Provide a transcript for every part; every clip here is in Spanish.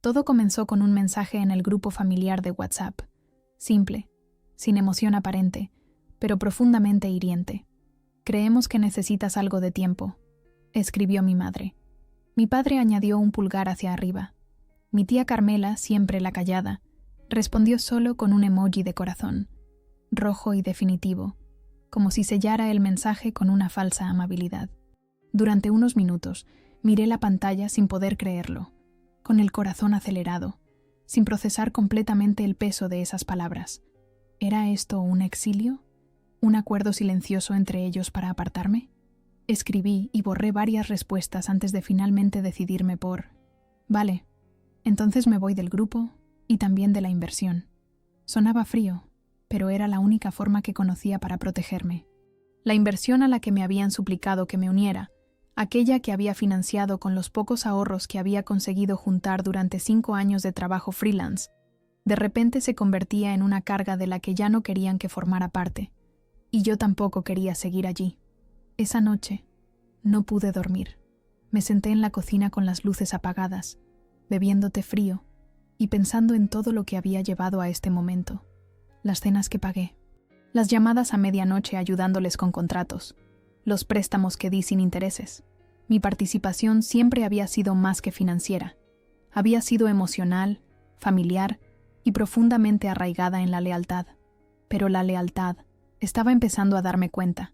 Todo comenzó con un mensaje en el grupo familiar de WhatsApp. Simple, sin emoción aparente, pero profundamente hiriente. «Creemos que necesitas algo de tiempo», escribió mi madre. Mi padre añadió un pulgar hacia arriba. Mi tía Carmela, siempre la callada, respondió solo con un emoji de corazón, rojo y definitivo, como si sellara el mensaje con una falsa amabilidad. Durante unos minutos, miré la pantalla sin poder creerlo, con el corazón acelerado, sin procesar completamente el peso de esas palabras. ¿Era esto un exilio? ¿Un acuerdo silencioso entre ellos para apartarme? Escribí y borré varias respuestas antes de finalmente decidirme por: vale, entonces me voy del grupo y también de la inversión. Sonaba frío, pero era la única forma que conocía para protegerme. La inversión a la que me habían suplicado que me uniera, aquella que había financiado con los pocos ahorros que había conseguido juntar durante 5 años de trabajo freelance, de repente se convertía en una carga de la que ya no querían que formara parte, y yo tampoco quería seguir allí. Esa noche no pude dormir. Me senté en la cocina con las luces apagadas, bebiendo té frío y pensando en todo lo que había llevado a este momento. Las cenas que pagué, las llamadas a medianoche ayudándoles con contratos, los préstamos que di sin intereses. Mi participación siempre había sido más que financiera. Había sido emocional, familiar y profundamente arraigada en la lealtad. Pero la lealtad, estaba empezando a darme cuenta,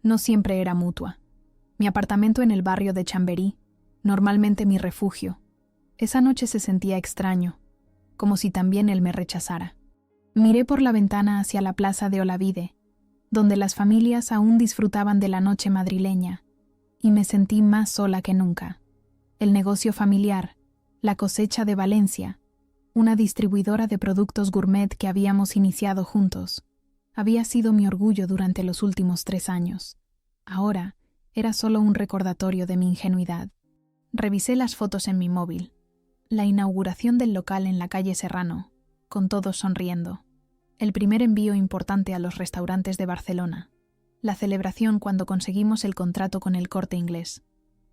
no siempre era mutua. Mi apartamento en el barrio de Chamberí, normalmente mi refugio, esa noche se sentía extraño, como si también él me rechazara. Miré por la ventana hacia la plaza de Olavide, donde las familias aún disfrutaban de la noche madrileña, y me sentí más sola que nunca. El negocio familiar, la cosecha de Valencia, una distribuidora de productos gourmet que habíamos iniciado juntos, había sido mi orgullo durante los últimos 3 años. Ahora era solo un recordatorio de mi ingenuidad. Revisé las fotos en mi móvil. La inauguración del local en la calle Serrano, con todos sonriendo. El primer envío importante a los restaurantes de Barcelona. La celebración cuando conseguimos el contrato con el Corte Inglés.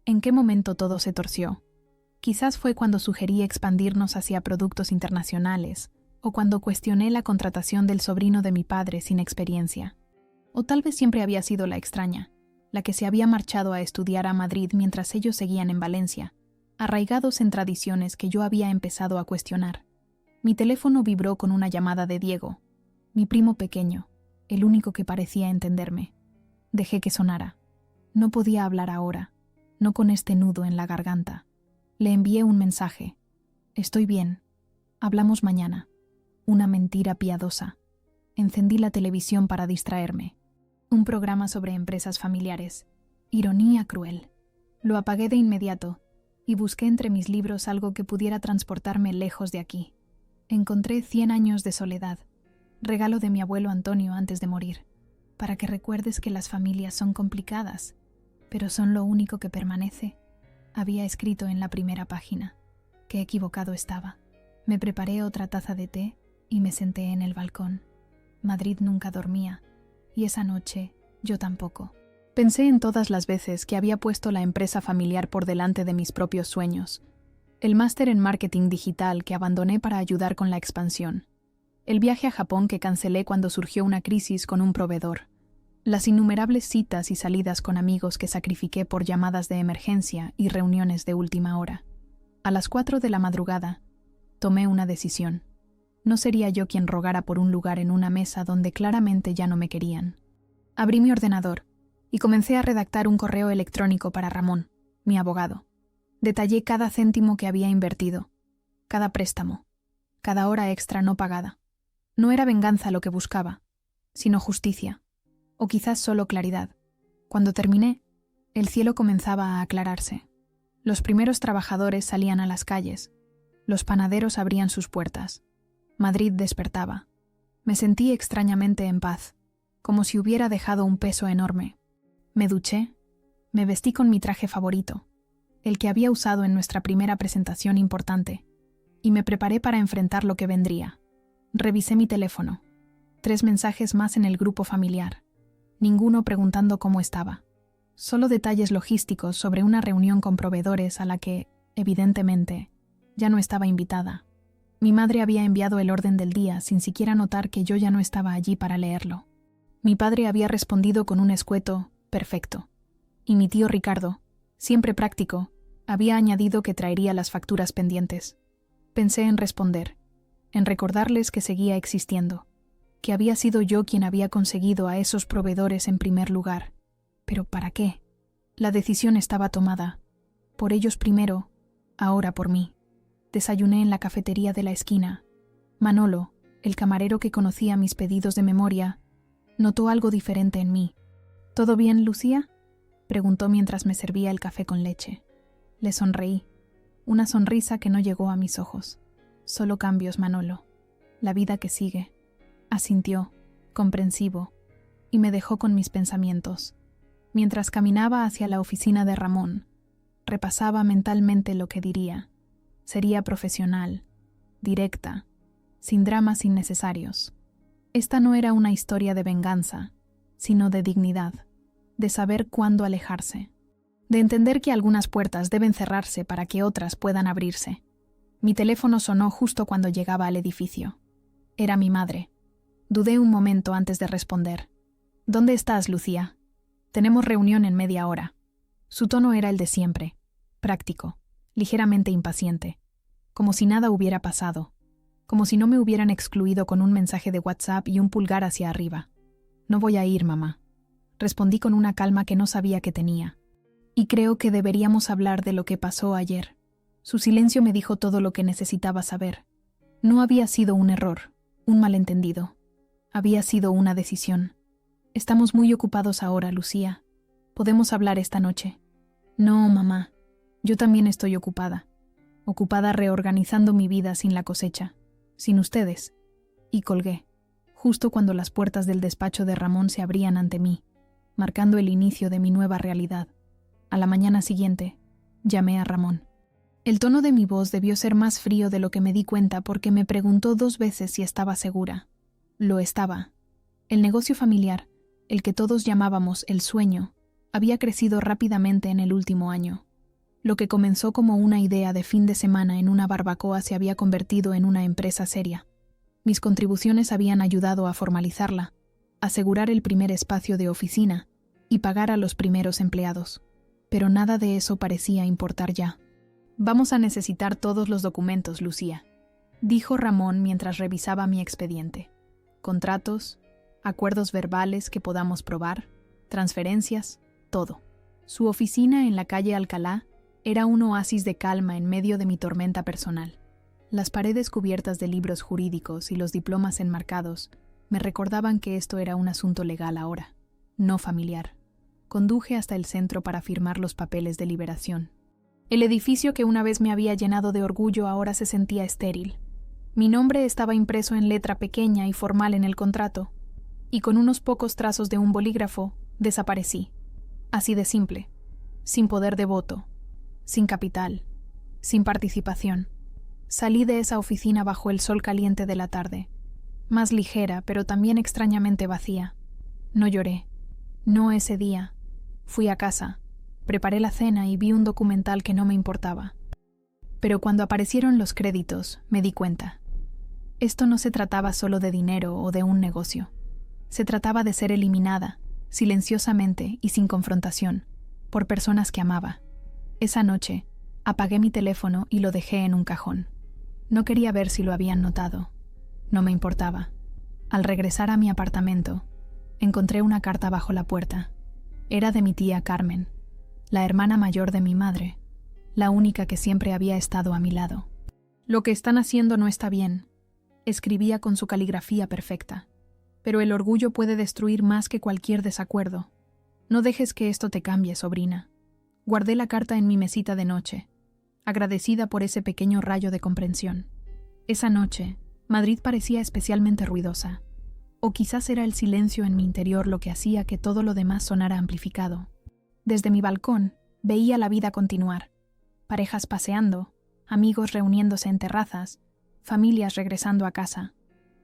¿En qué momento todo se torció? Quizás fue cuando sugerí expandirnos hacia productos internacionales, o cuando cuestioné la contratación del sobrino de mi padre sin experiencia. O tal vez siempre había sido la extraña, la que se había marchado a estudiar a Madrid mientras ellos seguían en Valencia, arraigados en tradiciones que yo había empezado a cuestionar. Mi teléfono vibró con una llamada de Diego, mi primo pequeño, el único que parecía entenderme. Dejé que sonara. No podía hablar ahora, no con este nudo en la garganta. Le envié un mensaje. Estoy bien. Hablamos mañana. Una mentira piadosa. Encendí la televisión para distraerme. Un programa sobre empresas familiares. Ironía cruel. Lo apagué de inmediato y busqué entre mis libros algo que pudiera transportarme lejos de aquí. Encontré 100 años de soledad, regalo de mi abuelo Antonio antes de morir, para que recuerdes que las familias son complicadas, pero son lo único que permanece. Había escrito en la primera página. Qué equivocado estaba. Me preparé otra taza de té y me senté en el balcón. Madrid nunca dormía, y esa noche yo tampoco. Pensé en todas las veces que había puesto la empresa familiar por delante de mis propios sueños. El máster en marketing digital que abandoné para ayudar con la expansión. El viaje a Japón que cancelé cuando surgió una crisis con un proveedor. Las innumerables citas y salidas con amigos que sacrifiqué por llamadas de emergencia y reuniones de última hora. A las 4 de la madrugada, tomé una decisión. No sería yo quien rogara por un lugar en una mesa donde claramente ya no me querían. Abrí mi ordenador y comencé a redactar un correo electrónico para Ramón, mi abogado. Detallé cada céntimo que había invertido, cada préstamo, cada hora extra no pagada. No era venganza lo que buscaba, sino justicia, o quizás solo claridad. Cuando terminé, el cielo comenzaba a aclararse. Los primeros trabajadores salían a las calles, los panaderos abrían sus puertas. Madrid despertaba. Me sentí extrañamente en paz, como si hubiera dejado un peso enorme. Me duché, me vestí con mi traje favorito, el que había usado en nuestra primera presentación importante, y me preparé para enfrentar lo que vendría. Revisé mi teléfono. 3 mensajes más en el grupo familiar, ninguno preguntando cómo estaba. Solo detalles logísticos sobre una reunión con proveedores a la que, evidentemente, Ya no estaba invitada. Mi madre había enviado el orden del día sin siquiera notar que yo ya no estaba allí para leerlo. Mi padre había respondido con un escueto perfecto. Y mi tío Ricardo, siempre práctico, había añadido que traería las facturas pendientes. Pensé en responder, en recordarles que seguía existiendo, que había sido yo quien había conseguido a esos proveedores en primer lugar. ¿Pero para qué? La decisión estaba tomada. Por ellos primero, ahora por mí. Desayuné en la cafetería de la esquina. Manolo, el camarero que conocía mis pedidos de memoria, notó algo diferente en mí. ¿Todo bien, Lucía?, preguntó mientras me servía el café con leche. Le sonreí, una sonrisa que no llegó a mis ojos. Solo cambios, Manolo. La vida que sigue. Asintió, comprensivo, y me dejó con mis pensamientos. Mientras caminaba hacia la oficina de Ramón, repasaba mentalmente lo que diría. Sería profesional, directa, sin dramas innecesarios. Esta no era una historia de venganza, sino de dignidad, de saber cuándo alejarse, de entender que algunas puertas deben cerrarse para que otras puedan abrirse. Mi teléfono sonó justo cuando llegaba al edificio. Era mi madre. Dudé un momento antes de responder. ¿Dónde estás, Lucía? Tenemos reunión en media hora. Su tono era el de siempre, práctico, ligeramente impaciente, como si nada hubiera pasado, como si no me hubieran excluido con un mensaje de WhatsApp y un pulgar hacia arriba. No voy a ir, mamá. Respondí con una calma que no sabía que tenía. Y creo que deberíamos hablar de lo que pasó ayer. Su silencio me dijo todo lo que necesitaba saber. No había sido un error, un malentendido. Había sido una decisión. Estamos muy ocupados ahora, Lucía. ¿Podemos hablar esta noche? No, mamá. Yo también estoy ocupada. Ocupada reorganizando mi vida sin la cosecha. Sin ustedes. Y colgué, justo cuando las puertas del despacho de Ramón se abrían ante mí, marcando el inicio de mi nueva realidad. A la mañana siguiente, llamé a Ramón. El tono de mi voz debió ser más frío de lo que me di cuenta porque me preguntó 2 veces si estaba segura. Lo estaba. El negocio familiar, el que todos llamábamos el sueño, había crecido rápidamente en el último año. Lo que comenzó como una idea de fin de semana en una barbacoa se había convertido en una empresa seria. Mis contribuciones habían ayudado a formalizarla, asegurar el primer espacio de oficina y pagar a los primeros empleados. Pero nada de eso parecía importar ya. Vamos a necesitar todos los documentos, Lucía, dijo Ramón mientras revisaba mi expediente. Contratos, acuerdos verbales que podamos probar, transferencias, todo. Su oficina en la calle Alcalá era un oasis de calma en medio de mi tormenta personal. Las paredes cubiertas de libros jurídicos y los diplomas enmarcados me recordaban que esto era un asunto legal ahora, no familiar. Conduje hasta el centro para firmar los papeles de liberación. El edificio que una vez me había llenado de orgullo ahora se sentía estéril. Mi nombre estaba impreso en letra pequeña y formal en el contrato, y con unos pocos trazos de un bolígrafo desaparecí. Así de simple, sin poder de voto, sin capital, sin participación. Salí de esa oficina bajo el sol caliente de la tarde, más ligera pero también extrañamente vacía. No lloré, no ese día. Fui a casa, preparé la cena y vi un documental que no me importaba. Pero cuando aparecieron los créditos, me di cuenta. Esto no se trataba solo de dinero o de un negocio. Se trataba de ser eliminada, silenciosamente y sin confrontación, por personas que amaba. Esa noche, apagué mi teléfono y lo dejé en un cajón. No quería ver si lo habían notado. No me importaba. Al regresar a mi apartamento, encontré una carta bajo la puerta. Era de mi tía Carmen, la hermana mayor de mi madre, la única que siempre había estado a mi lado. Lo que están haciendo no está bien, escribía con su caligrafía perfecta. Pero el orgullo puede destruir más que cualquier desacuerdo. No dejes que esto te cambie, sobrina. Guardé la carta en mi mesita de noche, agradecida por ese pequeño rayo de comprensión. Esa noche, Madrid parecía especialmente ruidosa. O quizás era el silencio en mi interior lo que hacía que todo lo demás sonara amplificado. Desde mi balcón, veía la vida continuar. Parejas paseando, amigos reuniéndose en terrazas, familias regresando a casa.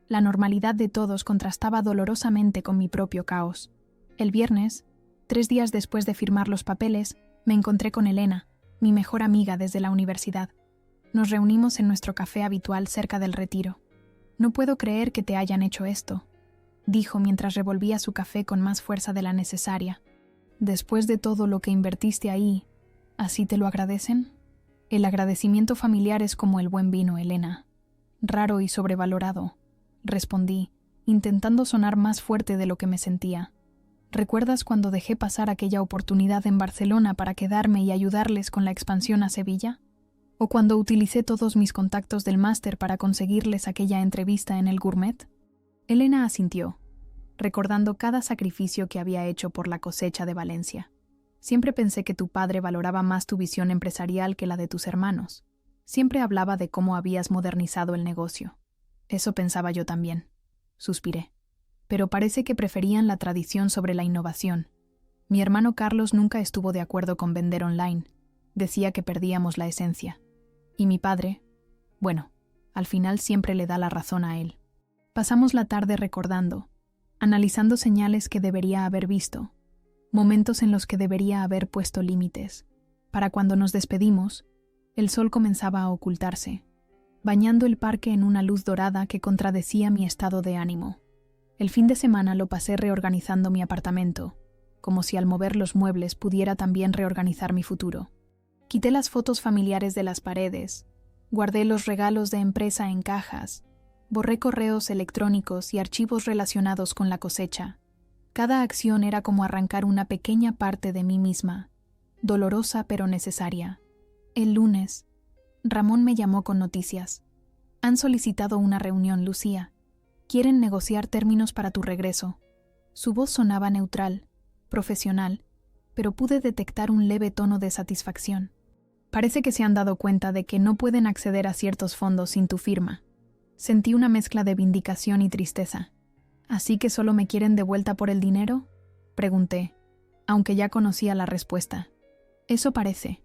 La normalidad de todos contrastaba dolorosamente con mi propio caos. El viernes, 3 días después de firmar los papeles, me encontré con Elena, mi mejor amiga desde la universidad. Nos reunimos en nuestro café habitual cerca del Retiro. No puedo creer que te hayan hecho esto, dijo mientras revolvía su café con más fuerza de la necesaria. Después de todo lo que invertiste ahí, ¿así te lo agradecen? El agradecimiento familiar es como el buen vino, Elena. Raro y sobrevalorado, respondí, intentando sonar más fuerte de lo que me sentía. ¿Recuerdas cuando dejé pasar aquella oportunidad en Barcelona para quedarme y ayudarles con la expansión a Sevilla? ¿O cuando utilicé todos mis contactos del máster para conseguirles aquella entrevista en el Gourmet? Elena asintió, recordando cada sacrificio que había hecho por la cosecha de Valencia. Siempre pensé que tu padre valoraba más tu visión empresarial que la de tus hermanos. Siempre hablaba de cómo habías modernizado el negocio. Eso pensaba yo también. Suspiré. Pero parece que preferían la tradición sobre la innovación. Mi hermano Carlos nunca estuvo de acuerdo con vender online. Decía que perdíamos la esencia. Y mi padre, bueno, al final siempre le da la razón a él. Pasamos la tarde recordando, analizando señales que debería haber visto, momentos en los que debería haber puesto límites. Para cuando nos despedimos, el sol comenzaba a ocultarse, bañando el parque en una luz dorada que contradecía mi estado de ánimo. El fin de semana lo pasé reorganizando mi apartamento, como si al mover los muebles pudiera también reorganizar mi futuro. Quité las fotos familiares de las paredes, guardé los regalos de empresa en cajas, borré correos electrónicos y archivos relacionados con la cosecha. Cada acción era como arrancar una pequeña parte de mí misma, dolorosa pero necesaria. El lunes, Ramón me llamó con noticias. Han solicitado una reunión, Lucía. Quieren negociar términos para tu regreso. Su voz sonaba neutral, profesional, pero pude detectar un leve tono de satisfacción. Parece que se han dado cuenta de que no pueden acceder a ciertos fondos sin tu firma. Sentí una mezcla de vindicación y tristeza. ¿Así que solo me quieren de vuelta por el dinero?, pregunté, aunque ya conocía la respuesta. Eso parece.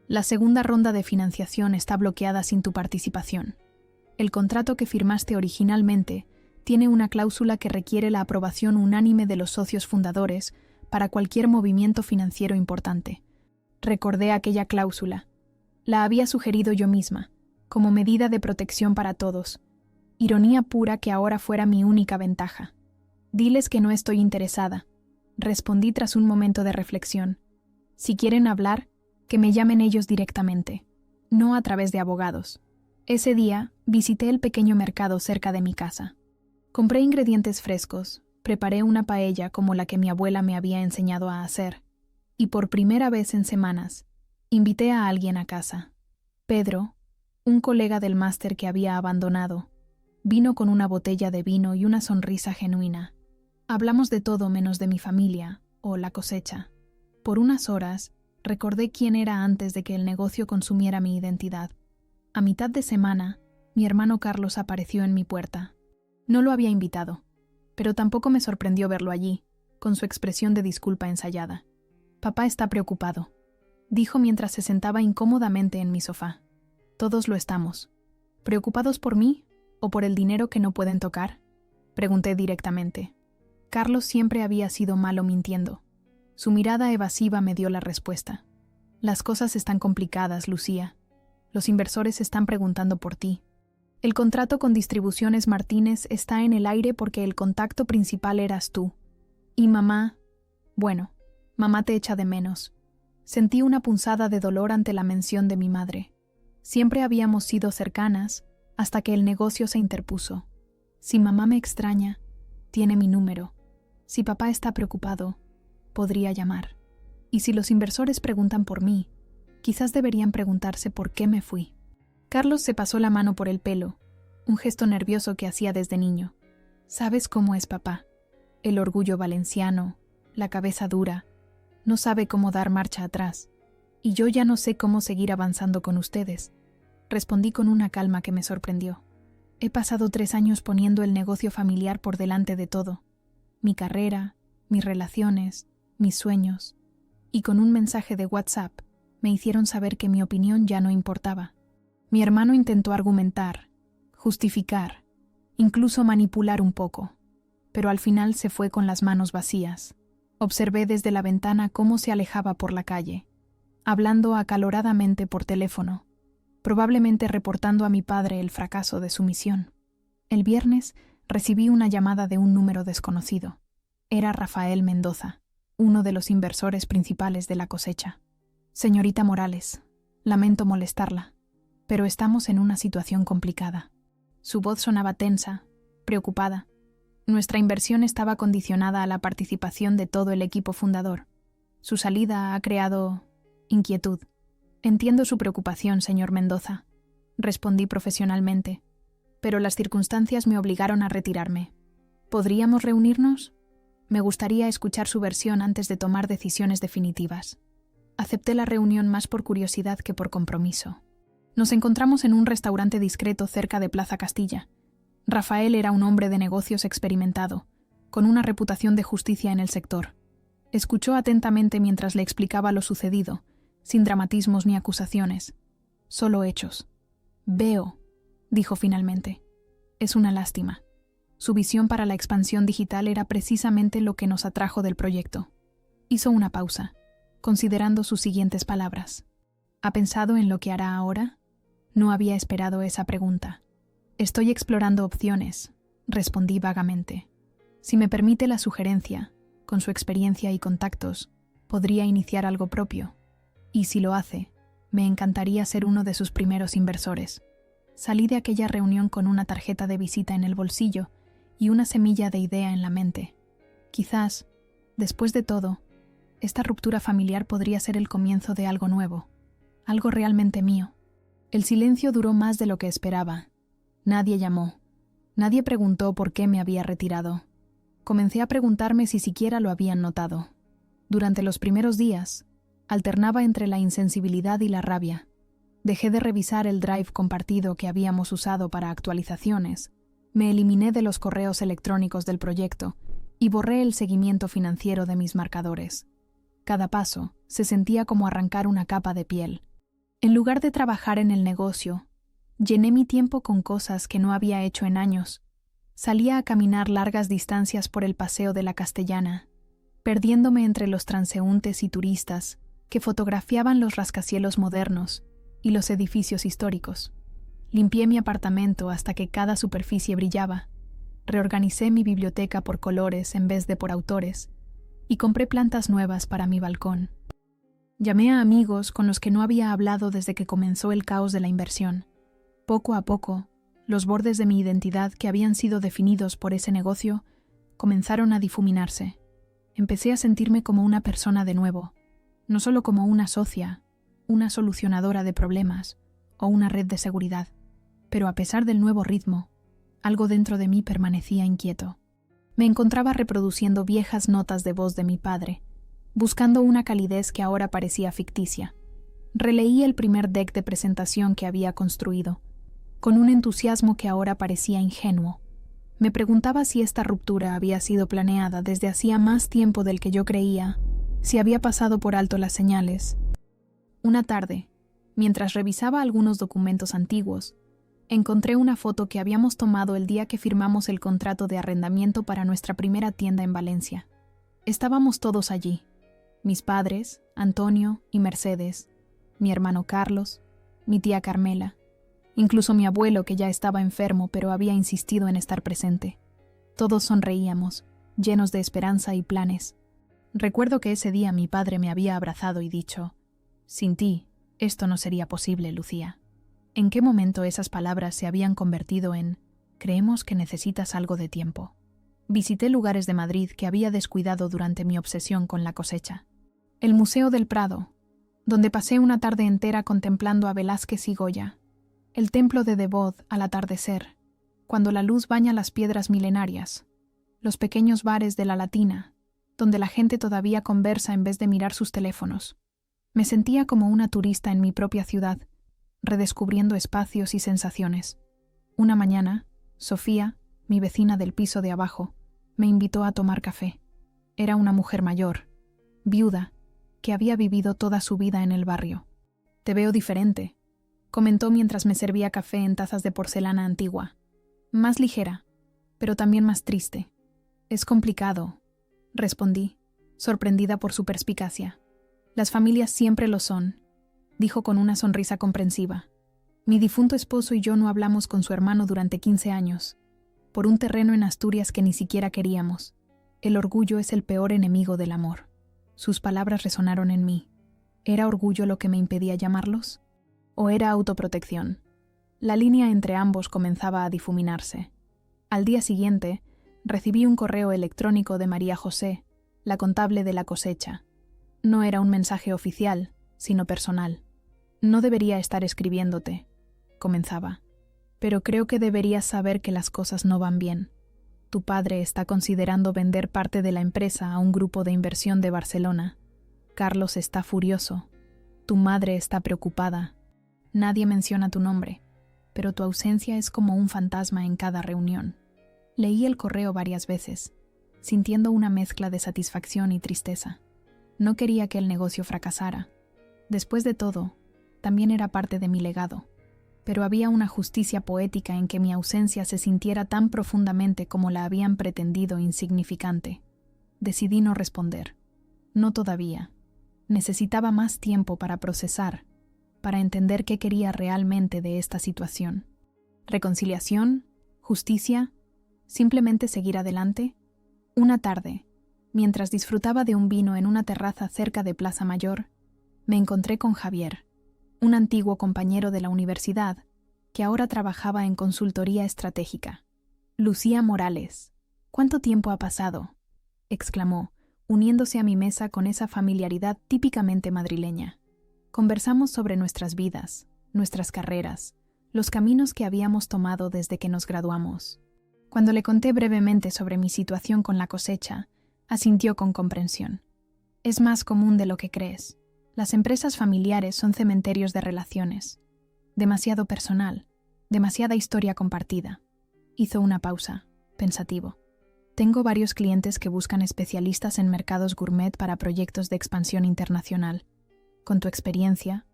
La segunda ronda de financiación está bloqueada sin tu participación. El contrato que firmaste originalmente tiene una cláusula que requiere la aprobación unánime de los socios fundadores para cualquier movimiento financiero importante. Recordé aquella cláusula. La había sugerido yo misma, como medida de protección para todos. Ironía pura que ahora fuera mi única ventaja. Diles que no estoy interesada, respondí tras un momento de reflexión. Si quieren hablar, que me llamen ellos directamente, no a través de abogados. Ese día visité el pequeño mercado cerca de mi casa. Compré ingredientes frescos, preparé una paella como la que mi abuela me había enseñado a hacer, y por primera vez en semanas, invité a alguien a casa. Pedro, un colega del máster que había abandonado, vino con una botella de vino y una sonrisa genuina. Hablamos de todo menos de mi familia o la cosecha. Por unas horas, recordé quién era antes de que el negocio consumiera mi identidad. A mitad de semana, mi hermano Carlos apareció en mi puerta. No lo había invitado, pero tampoco me sorprendió verlo allí, con su expresión de disculpa ensayada. Papá está preocupado, dijo mientras se sentaba incómodamente en mi sofá. Todos lo estamos. ¿Preocupados por mí o por el dinero que no pueden tocar?, pregunté directamente. Carlos siempre había sido malo mintiendo. Su mirada evasiva me dio la respuesta. Las cosas están complicadas, Lucía. Los inversores están preguntando por ti. El contrato con Distribuciones Martínez está en el aire porque el contacto principal eras tú. Y mamá, bueno, mamá te echa de menos. Sentí una punzada de dolor ante la mención de mi madre. Siempre habíamos sido cercanas, hasta que el negocio se interpuso. Si mamá me extraña, tiene mi número. Si papá está preocupado, podría llamar. Y si los inversores preguntan por mí, quizás deberían preguntarse por qué me fui. Carlos se pasó la mano por el pelo, un gesto nervioso que hacía desde niño. ¿Sabes cómo es papá? El orgullo valenciano, la cabeza dura, no sabe cómo dar marcha atrás. Y yo ya no sé cómo seguir avanzando con ustedes. Respondí con una calma que me sorprendió. He pasado 3 años poniendo el negocio familiar por delante de todo. Mi carrera, mis relaciones, mis sueños. Y con un mensaje de WhatsApp me hicieron saber que mi opinión ya no importaba. Mi hermano intentó argumentar, justificar, incluso manipular un poco, pero al final se fue con las manos vacías. Observé desde la ventana cómo se alejaba por la calle, hablando acaloradamente por teléfono. probablemente reportando a mi padre el fracaso de su misión. El viernes recibí una llamada de un número desconocido. Era Rafael Mendoza, uno de los inversores principales de la cosecha. Señorita Morales, lamento molestarla, pero estamos en una situación complicada. Su voz sonaba tensa, preocupada. Nuestra inversión estaba condicionada a la participación de todo el equipo fundador. Su salida ha creado inquietud. Entiendo su preocupación, señor Mendoza, respondí profesionalmente, pero las circunstancias me obligaron a retirarme. ¿Podríamos reunirnos? Me gustaría escuchar su versión antes de tomar decisiones definitivas. Acepté la reunión más por curiosidad que por compromiso. Nos encontramos en un restaurante discreto cerca de Plaza Castilla. Rafael era un hombre de negocios experimentado, con una reputación de justicia en el sector. Escuchó atentamente mientras le explicaba lo sucedido, sin dramatismos ni acusaciones, solo hechos. Veo, dijo finalmente. Es una lástima. Su visión para la expansión digital era precisamente lo que nos atrajo del proyecto. Hizo una pausa, considerando sus siguientes palabras. ¿Ha pensado en lo que hará ahora? No había esperado esa pregunta. Estoy explorando opciones, respondí vagamente. Si me permite la sugerencia, con su experiencia y contactos, podría iniciar algo propio. Y si lo hace, me encantaría ser uno de sus primeros inversores. Salí de aquella reunión con una tarjeta de visita en el bolsillo y una semilla de idea en la mente. Quizás, después de todo, esta ruptura familiar podría ser el comienzo de algo nuevo, algo realmente mío. El silencio duró más de lo que esperaba. Nadie llamó. Nadie preguntó por qué me había retirado. Comencé a preguntarme si siquiera lo habían notado. Durante los primeros días, alternaba entre la insensibilidad y la rabia. Dejé de revisar el drive compartido que habíamos usado para actualizaciones, me eliminé de los correos electrónicos del proyecto y borré el seguimiento financiero de mis marcadores. Cada paso se sentía como arrancar una capa de piel. En lugar de trabajar en el negocio, llené mi tiempo con cosas que no había hecho en años. Salía a caminar largas distancias por el paseo de la Castellana, perdiéndome entre los transeúntes y turistas que fotografiaban los rascacielos modernos y los edificios históricos. Limpié mi apartamento hasta que cada superficie brillaba. Reorganicé mi biblioteca por colores en vez de por autores y compré plantas nuevas para mi balcón. Llamé a amigos con los que no había hablado desde que comenzó el caos de la inversión. Poco a poco, los bordes de mi identidad que habían sido definidos por ese negocio comenzaron a difuminarse. Empecé a sentirme como una persona de nuevo, no solo como una socia, una solucionadora de problemas o una red de seguridad. Pero a pesar del nuevo ritmo, algo dentro de mí permanecía inquieto. Me encontraba reproduciendo viejas notas de voz de mi padre, buscando una calidez que ahora parecía ficticia. Releí el primer deck de presentación que había construido, con un entusiasmo que ahora parecía ingenuo. Me preguntaba si esta ruptura había sido planeada desde hacía más tiempo del que yo creía, si había pasado por alto las señales. Una tarde, mientras revisaba algunos documentos antiguos, encontré una foto que habíamos tomado el día que firmamos el contrato de arrendamiento para nuestra primera tienda en Valencia. Estábamos todos allí, mis padres, Antonio y Mercedes, mi hermano Carlos, mi tía Carmela, incluso mi abuelo que ya estaba enfermo pero había insistido en estar presente. Todos sonreíamos, llenos de esperanza y planes. Recuerdo que ese día mi padre me había abrazado y dicho: «Sin ti, esto no sería posible, Lucía». ¿En qué momento esas palabras se habían convertido en «creemos que necesitas algo de tiempo»? Visité lugares de Madrid que había descuidado durante mi obsesión con la cosecha. El Museo del Prado, donde pasé una tarde entera contemplando a Velázquez y Goya. El templo de Devot al atardecer, cuando la luz baña las piedras milenarias. Los pequeños bares de la Latina, donde la gente todavía conversa en vez de mirar sus teléfonos. Me sentía como una turista en mi propia ciudad, redescubriendo espacios y sensaciones. Una mañana, Sofía, mi vecina del piso de abajo, me invitó a tomar café. Era una mujer mayor, viuda, que había vivido toda su vida en el barrio. «Te veo diferente», comentó mientras me servía café en tazas de porcelana antigua. «Más ligera, pero también más triste». «Es complicado», respondí, sorprendida por su perspicacia. «Las familias siempre lo son», dijo con una sonrisa comprensiva. Mi difunto esposo y yo no hablamos con su hermano durante 15 años, por un terreno en Asturias que ni siquiera queríamos. El orgullo es el peor enemigo del amor. Sus palabras resonaron en mí. ¿Era orgullo lo que me impedía llamarlos? ¿O era autoprotección? La línea entre ambos comenzaba a difuminarse. Al día siguiente, recibí un correo electrónico de María José, la contable de la cosecha. No era un mensaje oficial, sino personal. No debería estar escribiéndote, comenzaba, pero creo que deberías saber que las cosas no van bien. Tu padre está considerando vender parte de la empresa a un grupo de inversión de Barcelona. Carlos está furioso. Tu madre está preocupada. Nadie menciona tu nombre, pero tu ausencia es como un fantasma en cada reunión. Leí el correo varias veces, sintiendo una mezcla de satisfacción y tristeza. No quería que el negocio fracasara. Después de todo, también era parte de mi legado. Pero había una justicia poética en que mi ausencia se sintiera tan profundamente como la habían pretendido insignificante. Decidí no responder. No todavía. Necesitaba más tiempo para procesar, para entender qué quería realmente de esta situación. ¿Reconciliación? ¿Justicia? ¿Simplemente seguir adelante? Una tarde, mientras disfrutaba de un vino en una terraza cerca de Plaza Mayor, me encontré con Javier, un antiguo compañero de la universidad que ahora trabajaba en consultoría estratégica. Lucía Morales. ¿Cuánto tiempo ha pasado?, exclamó, uniéndose a mi mesa con esa familiaridad típicamente madrileña. Conversamos sobre nuestras vidas, nuestras carreras, los caminos que habíamos tomado desde que nos graduamos. Cuando le conté brevemente sobre mi situación con la cosecha, asintió con comprensión. Es más común de lo que crees. Las empresas familiares son cementerios de relaciones. Demasiado personal, demasiada historia compartida. Hizo una pausa, pensativo. Tengo varios clientes que buscan especialistas en mercados gourmet para proyectos de expansión internacional. Con tu experiencia,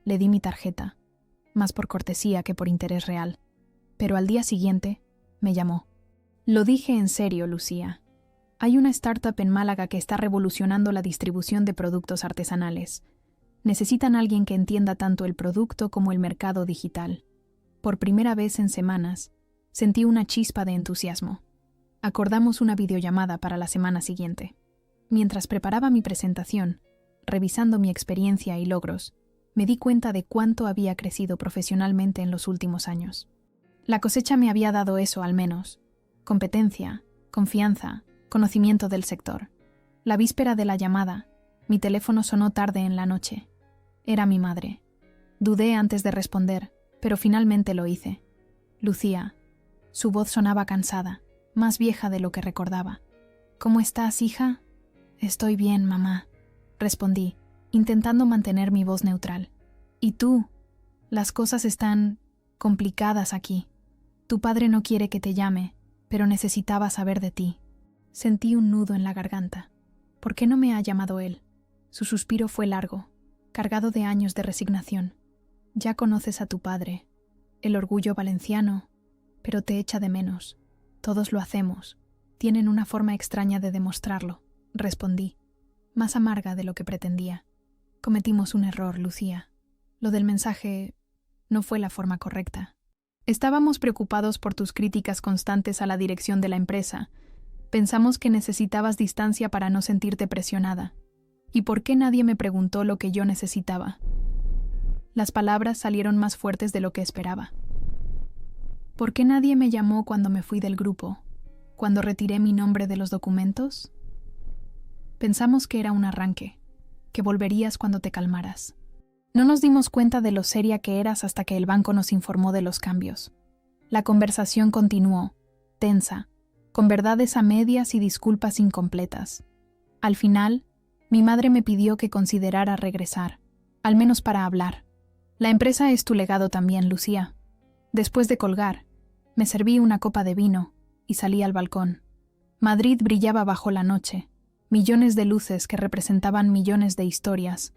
le di mi tarjeta, más por cortesía que por interés real. Pero al día siguiente, me llamó. Lo dije en serio, Lucía. Hay una startup en Málaga que está revolucionando la distribución de productos artesanales. Necesitan a alguien que entienda tanto el producto como el mercado digital. Por primera vez en semanas, sentí una chispa de entusiasmo. Acordamos una videollamada para la semana siguiente. Mientras preparaba mi presentación, revisando mi experiencia y logros, me di cuenta de cuánto había crecido profesionalmente en los últimos años. La cosecha me había dado eso al menos: competencia, confianza, conocimiento del sector. La víspera de la llamada, mi teléfono sonó tarde en la noche. Era mi madre. Dudé antes de responder, pero finalmente lo hice. Lucía. Su voz sonaba cansada, más vieja de lo que recordaba. ¿Cómo estás, hija? Estoy bien, mamá, respondí, intentando mantener mi voz neutral. ¿Y tú? Las cosas están complicadas aquí. Tu padre no quiere que te llame, pero necesitaba saber de ti. Sentí un nudo en la garganta. ¿Por qué no me ha llamado él? Su suspiro fue largo, cargado de años de resignación. Ya conoces a tu padre, el orgullo valenciano, pero te echa de menos. Todos lo hacemos. Tienen una forma extraña de demostrarlo, respondí, más amarga de lo que pretendía. Cometimos un error, Lucía. Lo del mensaje no fue la forma correcta. Estábamos preocupados por tus críticas constantes a la dirección de la empresa. Pensamos que necesitabas distancia para no sentirte presionada. ¿Y por qué nadie me preguntó lo que yo necesitaba? Las palabras salieron más fuertes de lo que esperaba. ¿Por qué nadie me llamó cuando me fui del grupo? ¿Cuando retiré mi nombre de los documentos? Pensamos que era un arranque, que volverías cuando te calmaras. No nos dimos cuenta de lo seria que eras hasta que el banco nos informó de los cambios. La conversación continuó, tensa, con verdades a medias y disculpas incompletas. Al final, mi madre me pidió que considerara regresar, al menos para hablar. La empresa es tu legado también, Lucía. Después de colgar, me serví una copa de vino y salí al balcón. Madrid brillaba bajo la noche, millones de luces que representaban millones de historias,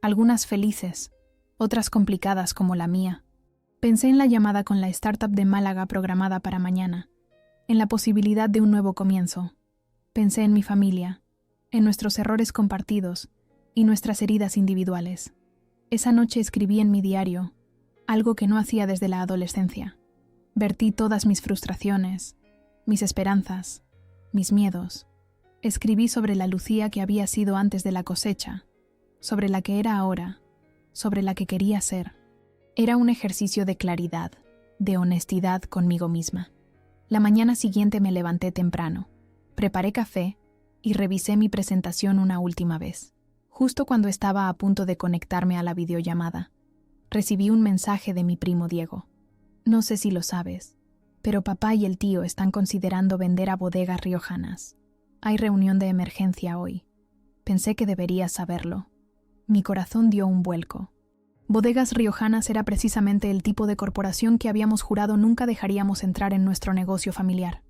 algunas felices, otras complicadas como la mía. Pensé en la llamada con la startup de Málaga programada para mañana, en la posibilidad de un nuevo comienzo. Pensé en mi familia, en nuestros errores compartidos y nuestras heridas individuales. Esa noche escribí en mi diario: algo que no hacía desde la adolescencia. Vertí todas mis frustraciones, mis esperanzas, mis miedos. Escribí sobre la Lucía que había sido antes de la cosecha, sobre la que era ahora, sobre la que quería ser. Era un ejercicio de claridad, de honestidad conmigo misma. La mañana siguiente me levanté temprano, preparé café y revisé mi presentación una última vez. Justo cuando estaba a punto de conectarme a la videollamada, recibí un mensaje de mi primo Diego. No sé si lo sabes, pero papá y el tío están considerando vender a Bodegas Riojanas. Hay reunión de emergencia hoy. Pensé que deberías saberlo. Mi corazón dio un vuelco. Bodegas Riojanas era precisamente el tipo de corporación que habíamos jurado nunca dejaríamos entrar en nuestro negocio familiar.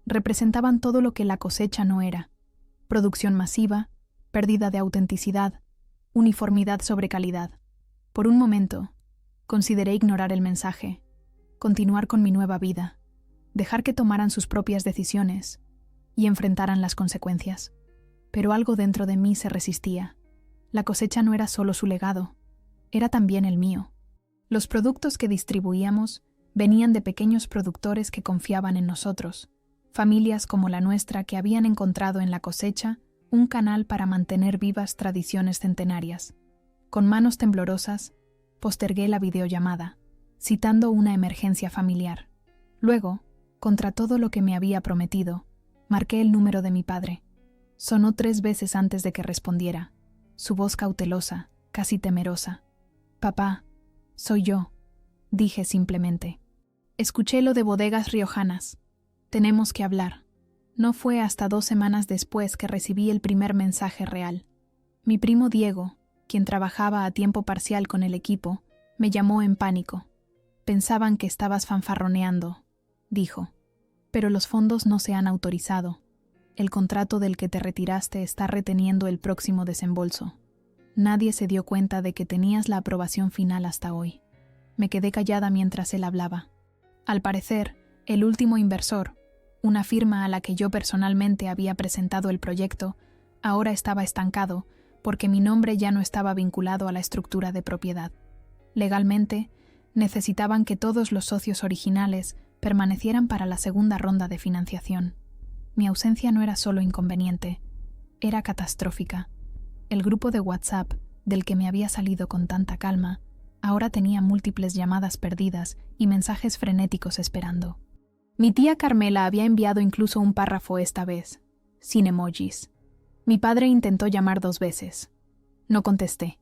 Representaban todo lo que la cosecha no era: producción masiva, pérdida de autenticidad, uniformidad sobre calidad. Por un momento, consideré ignorar el mensaje, continuar con mi nueva vida, dejar que tomaran sus propias decisiones y enfrentaran las consecuencias. Pero algo dentro de mí se resistía. La cosecha no era solo su legado, era también el mío. Los productos que distribuíamos venían de pequeños productores que confiaban en nosotros, familias como la nuestra que habían encontrado en la cosecha un canal para mantener vivas tradiciones centenarias. Con manos temblorosas, postergué la videollamada, citando una emergencia familiar. Luego, contra todo lo que me había prometido, marqué el número de mi padre. Sonó 3 veces antes de que respondiera, su voz cautelosa, casi temerosa. «Papá, soy yo», dije simplemente. «Escuché lo de Bodegas Riojanas. Tenemos que hablar». No fue hasta 2 semanas después que recibí el primer mensaje real. Mi primo Diego, quien trabajaba a tiempo parcial con el equipo, me llamó en pánico. «Pensaban que estabas fanfarroneando», dijo. «Pero los fondos no se han autorizado. El contrato del que te retiraste está reteniendo el próximo desembolso. Nadie se dio cuenta de que tenías la aprobación final hasta hoy». Me quedé callada mientras él hablaba. Al parecer, el último inversor, una firma a la que yo personalmente había presentado el proyecto, ahora estaba estancado porque mi nombre ya no estaba vinculado a la estructura de propiedad. Legalmente, necesitaban que todos los socios originales permanecieran para la segunda ronda de financiación. Mi ausencia no era solo inconveniente, era catastrófica. El grupo de WhatsApp, del que me había salido con tanta calma, ahora tenía múltiples llamadas perdidas y mensajes frenéticos esperando. Mi tía Carmela había enviado incluso un párrafo esta vez, sin emojis. Mi padre intentó llamar 2 veces. No contesté.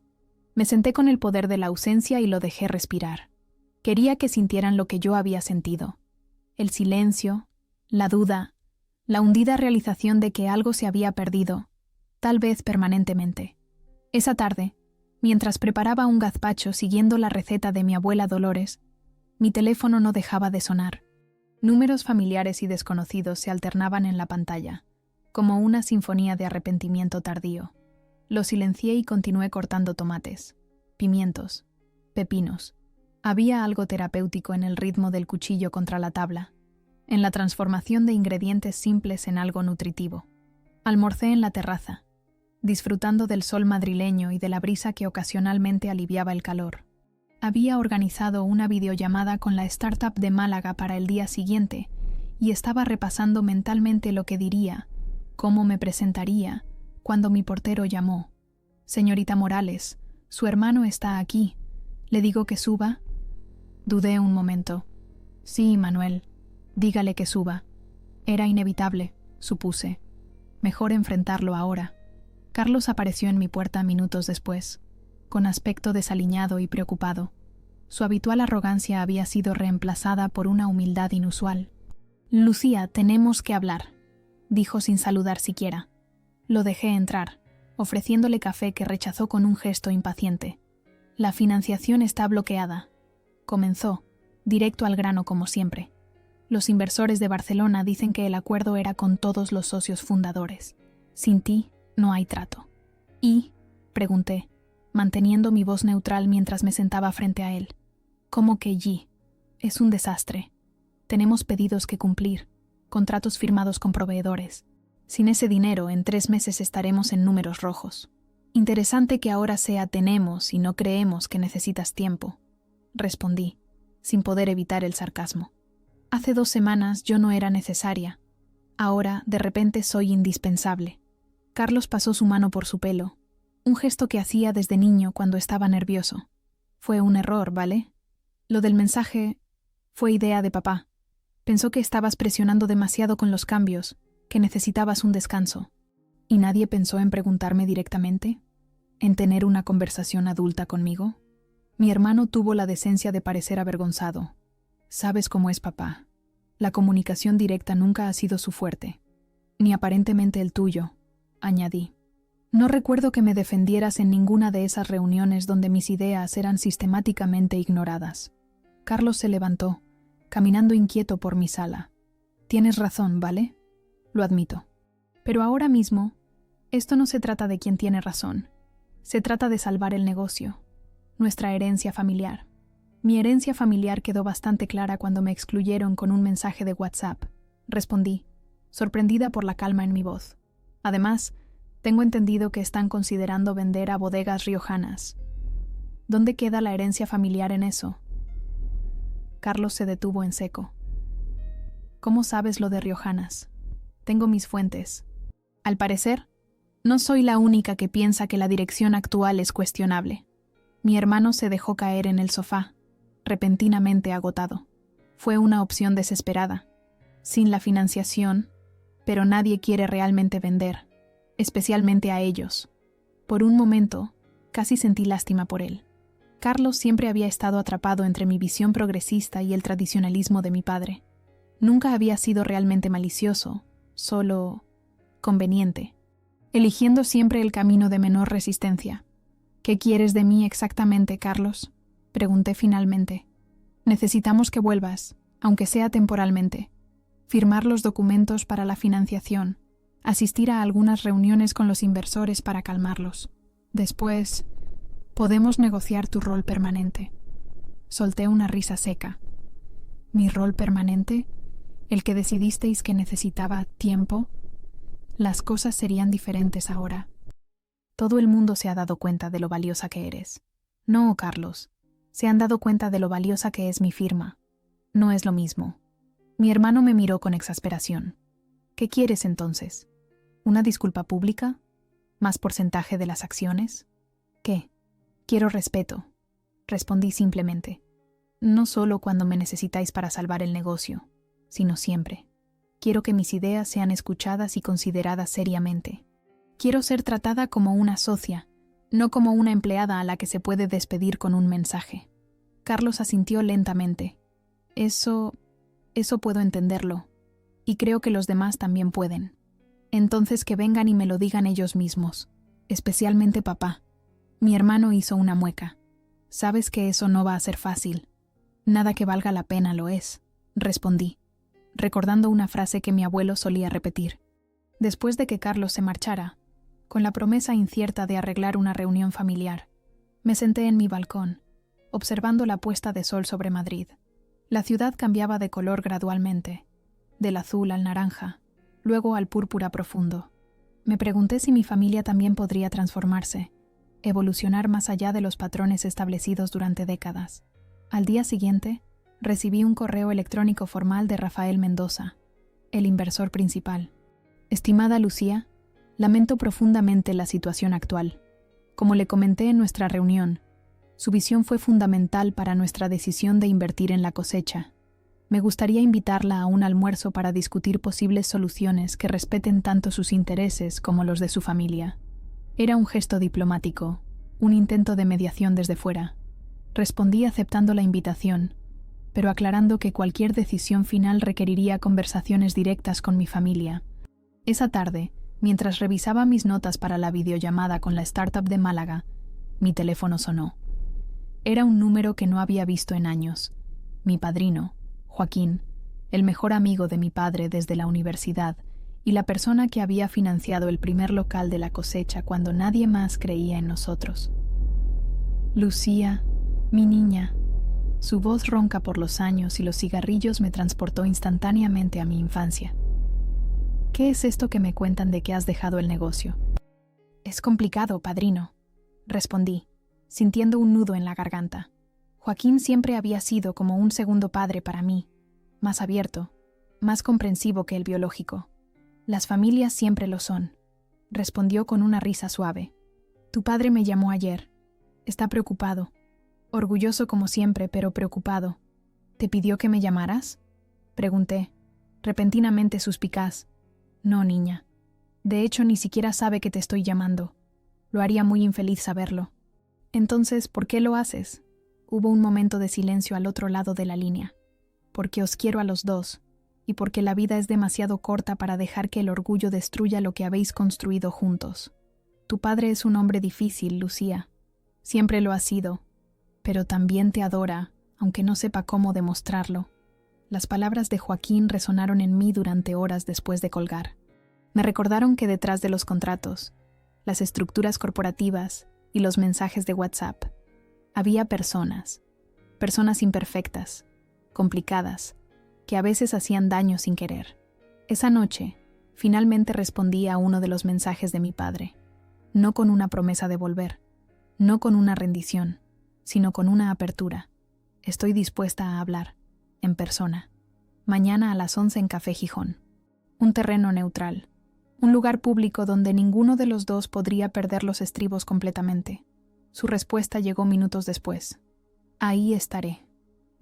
Me senté con el poder de la ausencia y lo dejé respirar. Quería que sintieran lo que yo había sentido. El silencio, la duda, la hundida realización de que algo se había perdido, tal vez permanentemente. Esa tarde, mientras preparaba un gazpacho siguiendo la receta de mi abuela Dolores, mi teléfono no dejaba de sonar. Números familiares y desconocidos se alternaban en la pantalla, como una sinfonía de arrepentimiento tardío. Lo silencié y continué cortando tomates, pimientos, pepinos. Había algo terapéutico en el ritmo del cuchillo contra la tabla, en la transformación de ingredientes simples en algo nutritivo. Almorcé en la terraza, disfrutando del sol madrileño y de la brisa que ocasionalmente aliviaba el calor. Había organizado una videollamada con la startup de Málaga para el día siguiente y estaba repasando mentalmente lo que diría, cómo me presentaría, cuando mi portero llamó. «Señorita Morales, su hermano está aquí. ¿Le digo que suba?» Dudé un momento. «Sí, Manuel, dígale que suba». Era inevitable, supuse. Mejor enfrentarlo ahora. Carlos apareció en mi puerta minutos después, con aspecto desaliñado y preocupado. Su habitual arrogancia había sido reemplazada por una humildad inusual. «Lucía, tenemos que hablar», dijo sin saludar siquiera. Lo dejé entrar, ofreciéndole café que rechazó con un gesto impaciente. «La financiación está bloqueada», comenzó, directo al grano como siempre. «Los inversores de Barcelona dicen que el acuerdo era con todos los socios fundadores. Sin ti, no hay trato». «¿Y?», pregunté, manteniendo mi voz neutral mientras me sentaba frente a él. «¿Cómo que y? Es un desastre. Tenemos pedidos que cumplir, contratos firmados con proveedores. Sin ese dinero, en 3 meses estaremos en números rojos. Interesante que ahora sea tenemos y no creemos que necesitas tiempo». respondí, sin poder evitar el sarcasmo. Hace 2 semanas yo no era necesaria. Ahora, de repente, soy indispensable. Carlos pasó su mano por su pelo, un gesto que hacía desde niño cuando estaba nervioso. Fue un error, ¿vale? Lo del mensaje fue idea de papá. Pensó que estabas presionando demasiado con los cambios, que necesitabas un descanso. ¿Y nadie pensó en preguntarme directamente? ¿En tener una conversación adulta conmigo? Mi hermano tuvo la decencia de parecer avergonzado. Sabes cómo es papá. La comunicación directa nunca ha sido su fuerte, ni aparentemente el tuyo, añadí. No recuerdo que me defendieras en ninguna de esas reuniones donde mis ideas eran sistemáticamente ignoradas. Carlos se levantó, caminando inquieto por mi sala. Tienes razón, ¿vale? Lo admito. Pero ahora mismo, esto no se trata de quién tiene razón. Se trata de salvar el negocio, nuestra herencia familiar. Mi herencia familiar quedó bastante clara cuando me excluyeron con un mensaje de WhatsApp. Respondí, sorprendida por la calma en mi voz. Además, tengo entendido que están considerando vender a Bodegas Riojanas. ¿Dónde queda la herencia familiar en eso? Carlos se detuvo en seco. ¿Cómo sabes lo de Riojanas? Tengo mis fuentes. Al parecer, no soy la única que piensa que la dirección actual es cuestionable. Mi hermano se dejó caer en el sofá, repentinamente agotado. Fue una opción desesperada, sin la financiación, pero nadie quiere realmente vender, especialmente a ellos. Por un momento, casi sentí lástima por él. Carlos siempre había estado atrapado entre mi visión progresista y el tradicionalismo de mi padre. Nunca había sido realmente malicioso, solo conveniente, eligiendo siempre el camino de menor resistencia. ¿Qué quieres de mí exactamente, Carlos?, pregunté finalmente. Necesitamos que vuelvas, aunque sea temporalmente. Firmar los documentos para la financiación, asistir a algunas reuniones con los inversores para calmarlos. Después, podemos negociar tu rol permanente. Solté una risa seca. ¿Mi rol permanente? ¿El que decidisteis que necesitaba tiempo? Las cosas serían diferentes ahora. Todo el mundo se ha dado cuenta de lo valiosa que eres. No, Carlos. Se han dado cuenta de lo valiosa que es mi firma. No es lo mismo. Mi hermano me miró con exasperación. ¿Qué quieres entonces? ¿Una disculpa pública? ¿Más porcentaje de las acciones? ¿Qué? Quiero respeto, respondí simplemente. No solo cuando me necesitáis para salvar el negocio, sino siempre. Quiero que mis ideas sean escuchadas y consideradas seriamente. Quiero ser tratada como una socia, no como una empleada a la que se puede despedir con un mensaje. Carlos asintió lentamente. Eso puedo entenderlo, y creo que los demás también pueden. Entonces que vengan y me lo digan ellos mismos, especialmente papá. Mi hermano hizo una mueca. Sabes que eso no va a ser fácil. Nada que valga la pena lo es, respondí, recordando una frase que mi abuelo solía repetir. Después de que Carlos se marchara, con la promesa incierta de arreglar una reunión familiar, me senté en mi balcón, observando la puesta de sol sobre Madrid. La ciudad cambiaba de color gradualmente, del azul al naranja, luego al púrpura profundo. Me pregunté si mi familia también podría transformarse, evolucionar más allá de los patrones establecidos durante décadas. Al día siguiente, recibí un correo electrónico formal de Rafael Mendoza, el inversor principal. Estimada Lucía, lamento profundamente la situación actual. Como le comenté en nuestra reunión, su visión fue fundamental para nuestra decisión de invertir en la cosecha. Me gustaría invitarla a un almuerzo para discutir posibles soluciones que respeten tanto sus intereses como los de su familia. Era un gesto diplomático, un intento de mediación desde fuera. Respondí aceptando la invitación, pero aclarando que cualquier decisión final requeriría conversaciones directas con mi familia. Esa tarde, mientras revisaba mis notas para la videollamada con la startup de Málaga, mi teléfono sonó. Era un número que no había visto en años. Mi padrino, Joaquín, el mejor amigo de mi padre desde la universidad y la persona que había financiado el primer local de la cosecha cuando nadie más creía en nosotros. Lucía, mi niña. Su voz ronca por los años y los cigarrillos me transportó instantáneamente a mi infancia. ¿Qué es esto que me cuentan de que has dejado el negocio? Es complicado, padrino, respondí, sintiendo un nudo en la garganta. Joaquín siempre había sido como un segundo padre para mí, más abierto, más comprensivo que el biológico. Las familias siempre lo son, respondió con una risa suave. Tu padre me llamó ayer. Está preocupado. Orgulloso como siempre, pero preocupado. ¿Te pidió que me llamaras? Pregunté, repentinamente suspicaz. No, niña. De hecho, ni siquiera sabe que te estoy llamando. Lo haría muy infeliz saberlo. Entonces, ¿por qué lo haces? Hubo un momento de silencio al otro lado de la línea. Porque os quiero a los dos, y porque la vida es demasiado corta para dejar que el orgullo destruya lo que habéis construido juntos. Tu padre es un hombre difícil, Lucía. Siempre lo ha sido, pero también te adora, aunque no sepa cómo demostrarlo. Las palabras de Joaquín resonaron en mí durante horas después de colgar. Me recordaron que detrás de los contratos, las estructuras corporativas y los mensajes de WhatsApp, había personas imperfectas, complicadas, que a veces hacían daño sin querer. Esa noche, finalmente respondí a uno de los mensajes de mi padre, no con una promesa de volver, no con una rendición, sino con una apertura. Estoy dispuesta a hablar, en persona. Mañana a las 11 en Café Gijón. Un terreno neutral. Un lugar público donde ninguno de los dos podría perder los estribos completamente. Su respuesta llegó minutos después. Ahí estaré.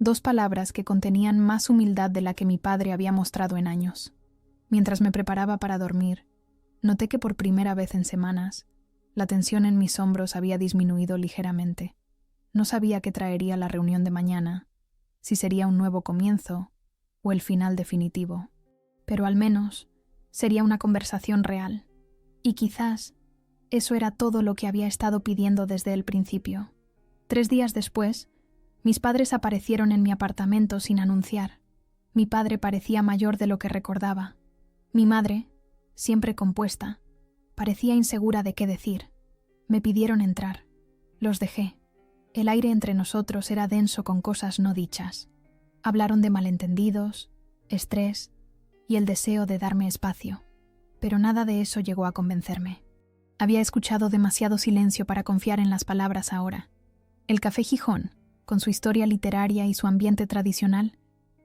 2 palabras que contenían más humildad de la que mi padre había mostrado en años. Mientras me preparaba para dormir, noté que por primera vez en semanas, la tensión en mis hombros había disminuido ligeramente. No sabía qué traería la reunión de mañana, si sería un nuevo comienzo o el final definitivo. Pero al menos sería una conversación real. Y quizás eso era todo lo que había estado pidiendo desde el principio. 3 días después, mis padres aparecieron en mi apartamento sin anunciar. Mi padre parecía mayor de lo que recordaba. Mi madre, siempre compuesta, parecía insegura de qué decir. Me pidieron entrar. Los dejé. El aire entre nosotros era denso con cosas no dichas. Hablaron de malentendidos, estrés y el deseo de darme espacio. Pero nada de eso llegó a convencerme. Había escuchado demasiado silencio para confiar en las palabras ahora. El Café Gijón, con su historia literaria y su ambiente tradicional,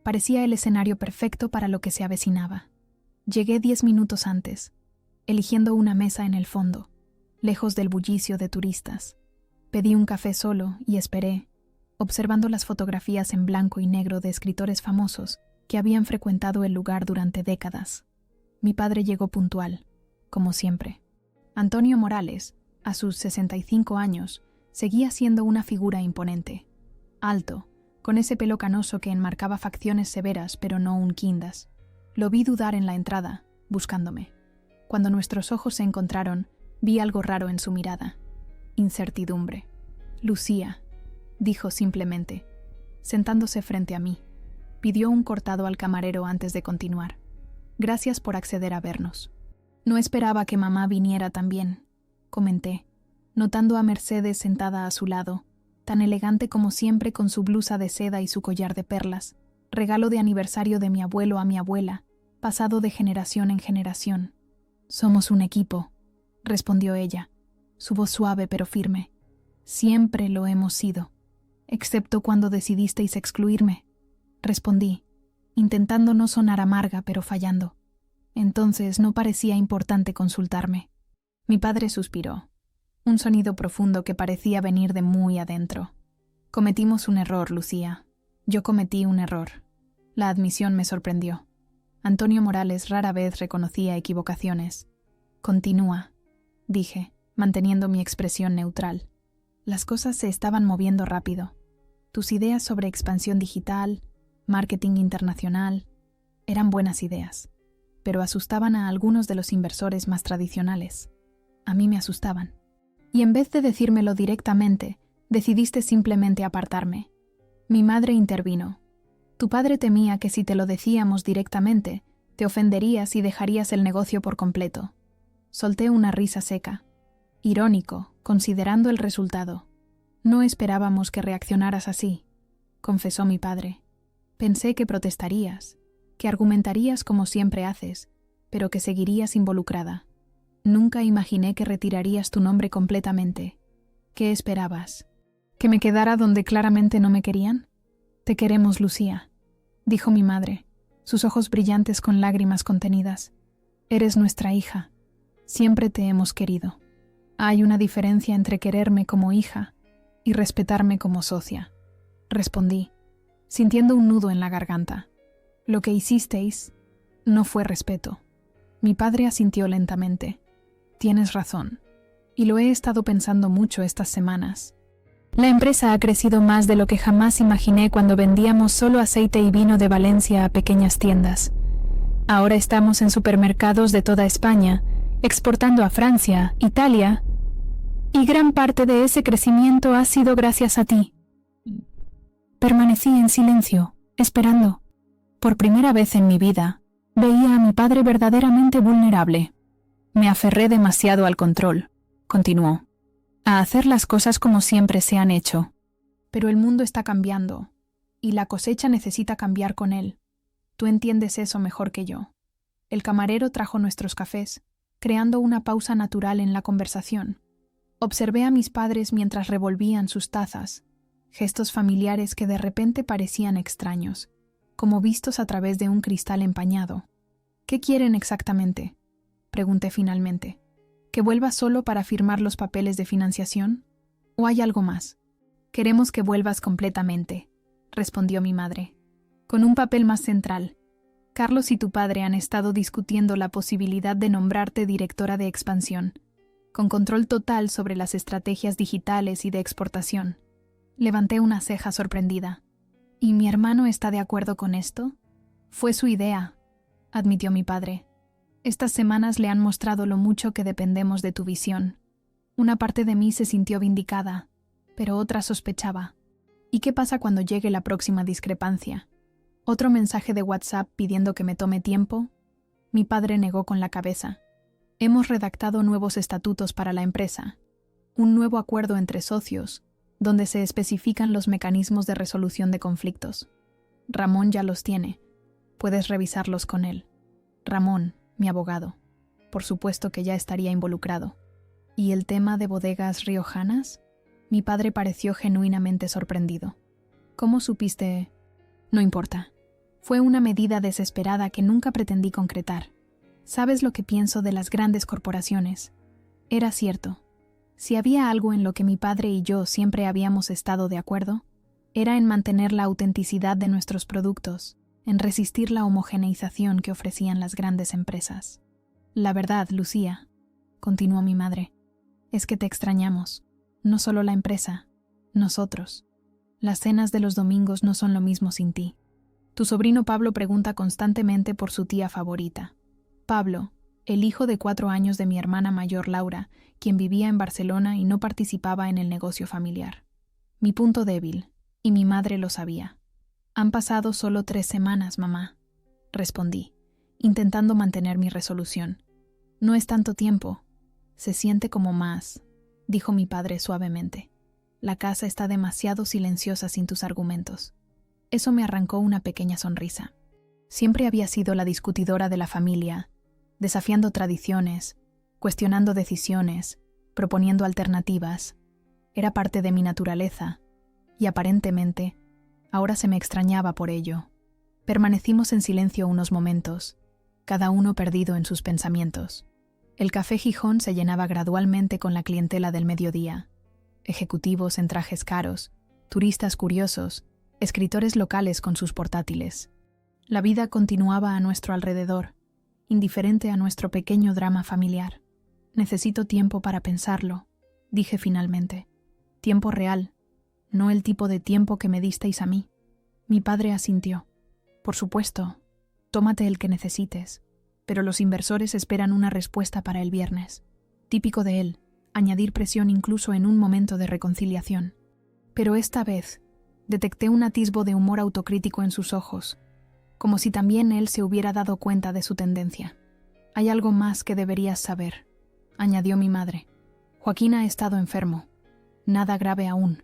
parecía el escenario perfecto para lo que se avecinaba. Llegué 10 minutos antes, eligiendo una mesa en el fondo, lejos del bullicio de turistas. Pedí un café solo y esperé, observando las fotografías en blanco y negro de escritores famosos que habían frecuentado el lugar durante décadas. Mi padre llegó puntual, como siempre. Antonio Morales, a sus 65 años, seguía siendo una figura imponente. Alto, con ese pelo canoso que enmarcaba facciones severas pero no unquindas. Lo vi dudar en la entrada, buscándome. Cuando nuestros ojos se encontraron, vi algo raro en su mirada. Incertidumbre. Lucía, dijo simplemente, sentándose frente a mí. Pidió un cortado al camarero antes de continuar. Gracias por acceder a vernos. No esperaba que mamá viniera también, comenté, notando a Mercedes sentada a su lado, tan elegante como siempre con su blusa de seda y su collar de perlas, regalo de aniversario de mi abuelo a mi abuela, pasado de generación en generación. Somos un equipo, respondió ella, su voz suave pero firme. Siempre lo hemos sido, excepto cuando decidisteis excluirme, respondí, intentando no sonar amarga pero fallando. Entonces no parecía importante consultarme. Mi padre suspiró, un sonido profundo que parecía venir de muy adentro. Cometimos un error, Lucía. Yo cometí un error. La admisión me sorprendió. Antonio Morales rara vez reconocía equivocaciones. Continúa, dije, manteniendo mi expresión neutral. Las cosas se estaban moviendo rápido. Tus ideas sobre expansión digital, marketing internacional, eran buenas ideas, pero asustaban a algunos de los inversores más tradicionales. A mí me asustaban. Y en vez de decírmelo directamente, decidiste simplemente apartarme. Mi madre intervino. Tu padre temía que si te lo decíamos directamente, te ofenderías y dejarías el negocio por completo. Solté una risa seca. Irónico, considerando el resultado. No esperábamos que reaccionaras así, confesó mi padre. Pensé que protestarías, que argumentarías como siempre haces, pero que seguirías involucrada. Nunca imaginé que retirarías tu nombre completamente. ¿Qué esperabas? ¿Que me quedara donde claramente no me querían? Te queremos, Lucía, dijo mi madre, sus ojos brillantes con lágrimas contenidas. Eres nuestra hija. Siempre te hemos querido. Hay una diferencia entre quererme como hija y respetarme como socia, respondí, sintiendo un nudo en la garganta. Lo que hicisteis no fue respeto. Mi padre asintió lentamente. Tienes razón, y lo he estado pensando mucho estas semanas. La empresa ha crecido más de lo que jamás imaginé cuando vendíamos solo aceite y vino de Valencia a pequeñas tiendas. Ahora estamos en supermercados de toda España, exportando a Francia, Italia, y gran parte de ese crecimiento ha sido gracias a ti. Permanecí en silencio, esperando. Por primera vez en mi vida, veía a mi padre verdaderamente vulnerable. Me aferré demasiado al control, continuó, a hacer las cosas como siempre se han hecho. Pero el mundo está cambiando, y la cosecha necesita cambiar con él. Tú entiendes eso mejor que yo. El camarero trajo nuestros cafés, creando una pausa natural en la conversación. Observé a mis padres mientras revolvían sus tazas, gestos familiares que de repente parecían extraños, como vistos a través de un cristal empañado. ¿Qué quieren exactamente?, pregunté finalmente. ¿Que vuelva solo para firmar los papeles de financiación? ¿O hay algo más? Queremos que vuelvas completamente, respondió mi madre, con un papel más central. Carlos y tu padre han estado discutiendo la posibilidad de nombrarte directora de expansión, con control total sobre las estrategias digitales y de exportación. Levanté una ceja sorprendida. ¿Y mi hermano está de acuerdo con esto? Fue su idea, admitió mi padre. Estas semanas le han mostrado lo mucho que dependemos de tu visión. Una parte de mí se sintió vindicada, pero otra sospechaba. ¿Y qué pasa cuando llegue la próxima discrepancia? ¿Otro mensaje de WhatsApp pidiendo que me tome tiempo? Mi padre negó con la cabeza. Hemos redactado nuevos estatutos para la empresa, un nuevo acuerdo entre socios, donde se especifican los mecanismos de resolución de conflictos. Ramón ya los tiene. Puedes revisarlos con él. Ramón, mi abogado. Por supuesto que ya estaría involucrado. ¿Y el tema de bodegas riojanas? Mi padre pareció genuinamente sorprendido. ¿Cómo supiste? No importa. Fue una medida desesperada que nunca pretendí concretar. ¿Sabes lo que pienso de las grandes corporaciones? Era cierto. Si había algo en lo que mi padre y yo siempre habíamos estado de acuerdo, era en mantener la autenticidad de nuestros productos, en resistir la homogeneización que ofrecían las grandes empresas. La verdad, Lucía, continuó mi madre, es que te extrañamos. No solo la empresa, nosotros. Las cenas de los domingos no son lo mismo sin ti. Tu sobrino Pablo pregunta constantemente por su tía favorita. Pablo, el hijo de 4 años de mi hermana mayor Laura, quien vivía en Barcelona y no participaba en el negocio familiar. Mi punto débil, y mi madre lo sabía. Han pasado solo 3 semanas, mamá, respondí, intentando mantener mi resolución. No es tanto tiempo. Se siente como más, dijo mi padre suavemente. La casa está demasiado silenciosa sin tus argumentos. Eso me arrancó una pequeña sonrisa. Siempre había sido la discutidora de la familia, desafiando tradiciones, cuestionando decisiones, proponiendo alternativas. Era parte de mi naturaleza, y aparentemente, ahora se me extrañaba por ello. Permanecimos en silencio unos momentos, cada uno perdido en sus pensamientos. El Café Gijón se llenaba gradualmente con la clientela del mediodía. Ejecutivos en trajes caros, turistas curiosos, escritores locales con sus portátiles. La vida continuaba a nuestro alrededor, indiferente a nuestro pequeño drama familiar. Necesito tiempo para pensarlo, dije finalmente. Tiempo real, no el tipo de tiempo que me disteis a mí. Mi padre asintió. Por supuesto, tómate el que necesites, pero los inversores esperan una respuesta para el viernes. Típico de él, añadir presión incluso en un momento de reconciliación. Pero esta vez, detecté un atisbo de humor autocrítico en sus ojos, como si también él se hubiera dado cuenta de su tendencia. Hay algo más que deberías saber, añadió mi madre. Joaquín ha estado enfermo. Nada grave aún,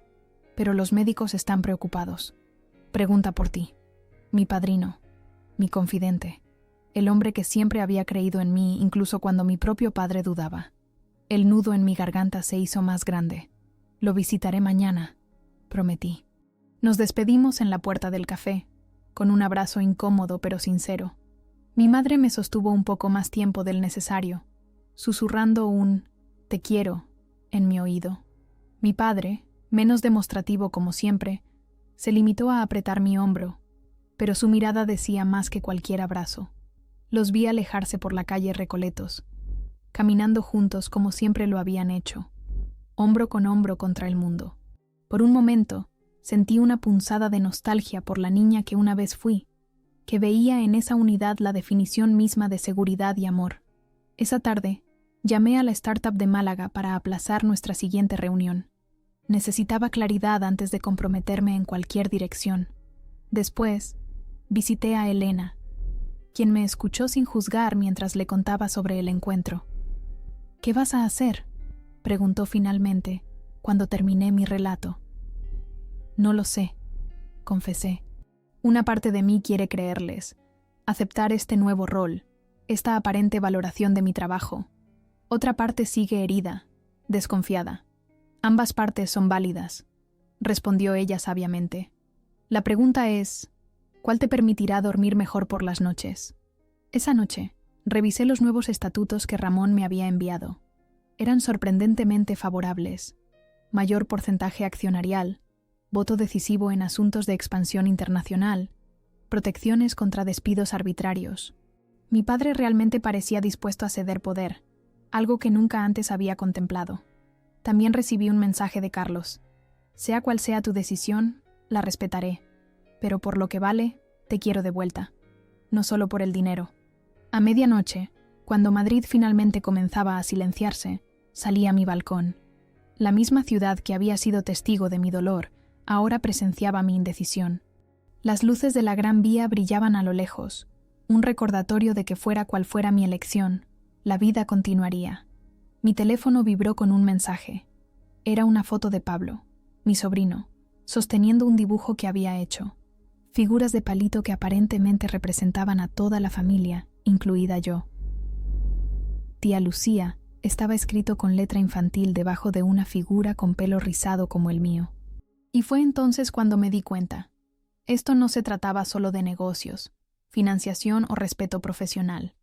pero los médicos están preocupados. Pregunta por ti. Mi padrino, mi confidente, el hombre que siempre había creído en mí incluso cuando mi propio padre dudaba. El nudo en mi garganta se hizo más grande. Lo visitaré mañana, prometí. Nos despedimos en la puerta del café, con un abrazo incómodo pero sincero. Mi madre me sostuvo un poco más tiempo del necesario, susurrando un «te quiero» en mi oído. Mi padre, menos demostrativo como siempre, se limitó a apretar mi hombro, pero su mirada decía más que cualquier abrazo. Los vi alejarse por la calle Recoletos, caminando juntos como siempre lo habían hecho, hombro con hombro contra el mundo. Por un momento, sentí una punzada de nostalgia por la niña que una vez fui, que veía en esa unidad la definición misma de seguridad y amor. Esa tarde, llamé a la startup de Málaga para aplazar nuestra siguiente reunión. Necesitaba claridad antes de comprometerme en cualquier dirección. Después, visité a Elena, quien me escuchó sin juzgar mientras le contaba sobre el encuentro. «¿Qué vas a hacer?», preguntó finalmente, cuando terminé mi relato. «No lo sé», confesé. Una parte de mí quiere creerles, aceptar este nuevo rol, esta aparente valoración de mi trabajo. Otra parte sigue herida, desconfiada. Ambas partes son válidas, respondió ella sabiamente. La pregunta es, ¿cuál te permitirá dormir mejor por las noches? Esa noche, revisé los nuevos estatutos que Ramón me había enviado. Eran sorprendentemente favorables. Mayor porcentaje accionarial, voto decisivo en asuntos de expansión internacional, protecciones contra despidos arbitrarios. Mi padre realmente parecía dispuesto a ceder poder, algo que nunca antes había contemplado. También recibí un mensaje de Carlos. Sea cual sea tu decisión, la respetaré, pero por lo que vale, te quiero de vuelta. No solo por el dinero. A medianoche, cuando Madrid finalmente comenzaba a silenciarse, salí a mi balcón. La misma ciudad que había sido testigo de mi dolor, ahora presenciaba mi indecisión. Las luces de la Gran Vía brillaban a lo lejos, un recordatorio de que fuera cual fuera mi elección, la vida continuaría. Mi teléfono vibró con un mensaje. Era una foto de Pablo, mi sobrino, sosteniendo un dibujo que había hecho. Figuras de palito que aparentemente representaban a toda la familia, incluida yo. Tía Lucía estaba escrito con letra infantil debajo de una figura con pelo rizado como el mío. Y fue entonces cuando me di cuenta. Esto no se trataba solo de negocios, financiación o respeto profesional.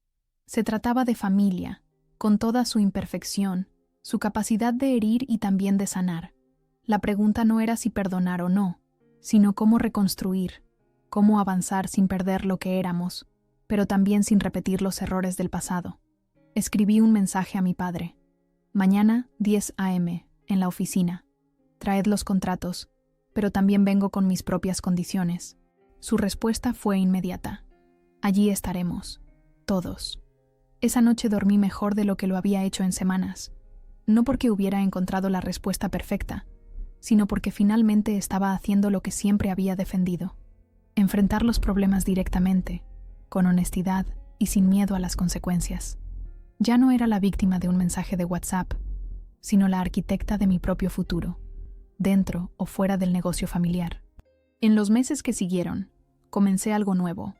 Se trataba de familia, con toda su imperfección, su capacidad de herir y también de sanar. La pregunta no era si perdonar o no, sino cómo reconstruir, cómo avanzar sin perder lo que éramos, pero también sin repetir los errores del pasado. Escribí un mensaje a mi padre. Mañana, 10 a.m., en la oficina. Traed los contratos, pero también vengo con mis propias condiciones. Su respuesta fue inmediata. Allí estaremos, todos. Esa noche dormí mejor de lo que lo había hecho en semanas, no porque hubiera encontrado la respuesta perfecta, sino porque finalmente estaba haciendo lo que siempre había defendido: enfrentar los problemas directamente, con honestidad y sin miedo a las consecuencias. Ya no era la víctima de un mensaje de WhatsApp, sino la arquitecta de mi propio futuro, dentro o fuera del negocio familiar. En los meses que siguieron, comencé algo nuevo.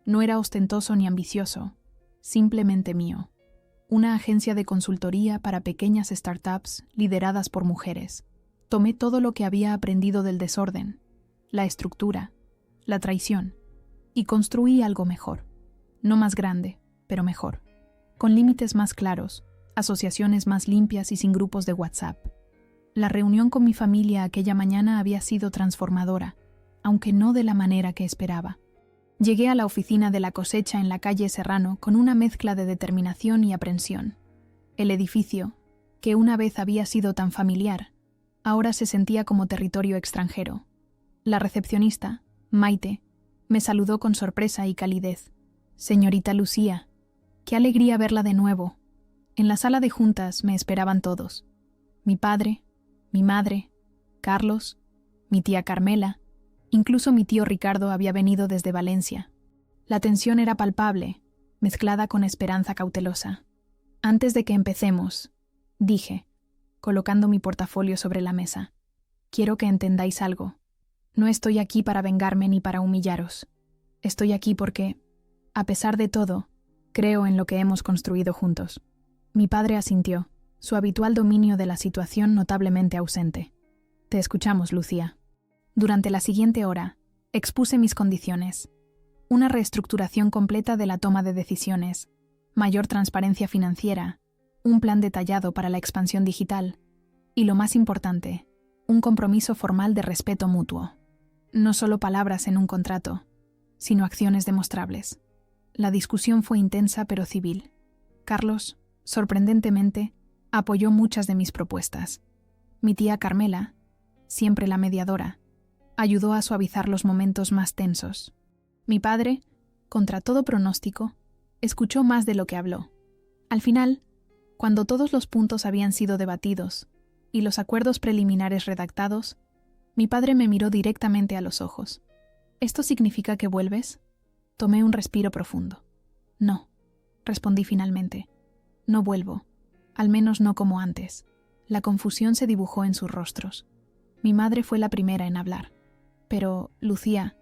No era ostentoso ni ambicioso, simplemente mío. Una agencia de consultoría para pequeñas startups lideradas por mujeres. Tomé todo lo que había aprendido del desorden, la estructura, la traición, y construí algo mejor. No más grande, pero mejor. Con límites más claros, asociaciones más limpias y sin grupos de WhatsApp. La reunión con mi familia aquella mañana había sido transformadora, aunque no de la manera que esperaba. Llegué a la oficina de La Cosecha en la calle Serrano con una mezcla de determinación y aprensión. El edificio, que una vez había sido tan familiar, ahora se sentía como territorio extranjero. La recepcionista, Maite, me saludó con sorpresa y calidez. «Señorita Lucía, qué alegría verla de nuevo». En la sala de juntas me esperaban todos. Mi padre, mi madre, Carlos, mi tía Carmela, incluso mi tío Ricardo había venido desde Valencia. La tensión era palpable, mezclada con esperanza cautelosa. «Antes de que empecemos», dije, colocando mi portafolio sobre la mesa, «quiero que entendáis algo. No estoy aquí para vengarme ni para humillaros. Estoy aquí porque, a pesar de todo, creo en lo que hemos construido juntos». Mi padre asintió, su habitual dominio de la situación notablemente ausente. «Te escuchamos, Lucía». Durante la siguiente hora, expuse mis condiciones. Una reestructuración completa de la toma de decisiones, mayor transparencia financiera, un plan detallado para la expansión digital y, lo más importante, un compromiso formal de respeto mutuo. No solo palabras en un contrato, sino acciones demostrables. La discusión fue intensa pero civil. Carlos, sorprendentemente, apoyó muchas de mis propuestas. Mi tía Carmela, siempre la mediadora, ayudó a suavizar los momentos más tensos. Mi padre, contra todo pronóstico, escuchó más de lo que habló. Al final, cuando todos los puntos habían sido debatidos y los acuerdos preliminares redactados, mi padre me miró directamente a los ojos. ¿Esto significa que vuelves? Tomé un respiro profundo. No, respondí finalmente. No vuelvo, al menos no como antes. La confusión se dibujó en sus rostros. Mi madre fue la primera en hablar. Pero, Lucía,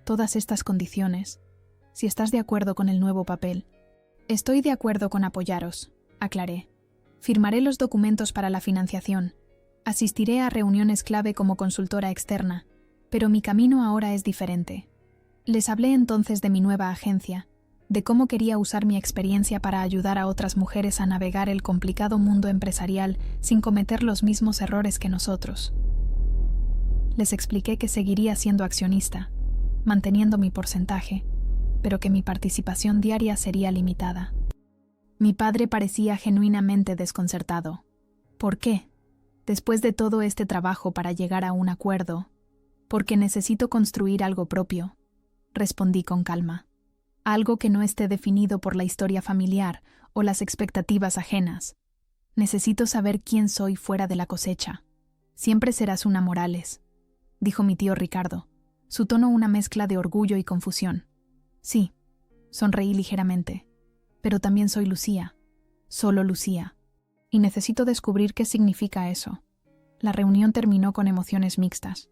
todas estas condiciones, si estás de acuerdo con el nuevo papel. Estoy de acuerdo con apoyaros, aclaré. Firmaré los documentos para la financiación. Asistiré a reuniones clave como consultora externa, pero mi camino ahora es diferente. Les hablé entonces de mi nueva agencia, de cómo quería usar mi experiencia para ayudar a otras mujeres a navegar el complicado mundo empresarial sin cometer los mismos errores que nosotros. Les expliqué que seguiría siendo accionista, manteniendo mi porcentaje, pero que mi participación diaria sería limitada. Mi padre parecía genuinamente desconcertado. ¿Por qué? Después de todo este trabajo para llegar a un acuerdo, porque necesito construir algo propio, respondí con calma. Algo que no esté definido por la historia familiar o las expectativas ajenas. Necesito saber quién soy fuera de la cosecha. Siempre serás una Morales, dijo mi tío Ricardo, su tono una mezcla de orgullo y confusión. Sí, sonreí ligeramente, pero también soy Lucía, solo Lucía, y necesito descubrir qué significa eso. La reunión terminó con emociones mixtas,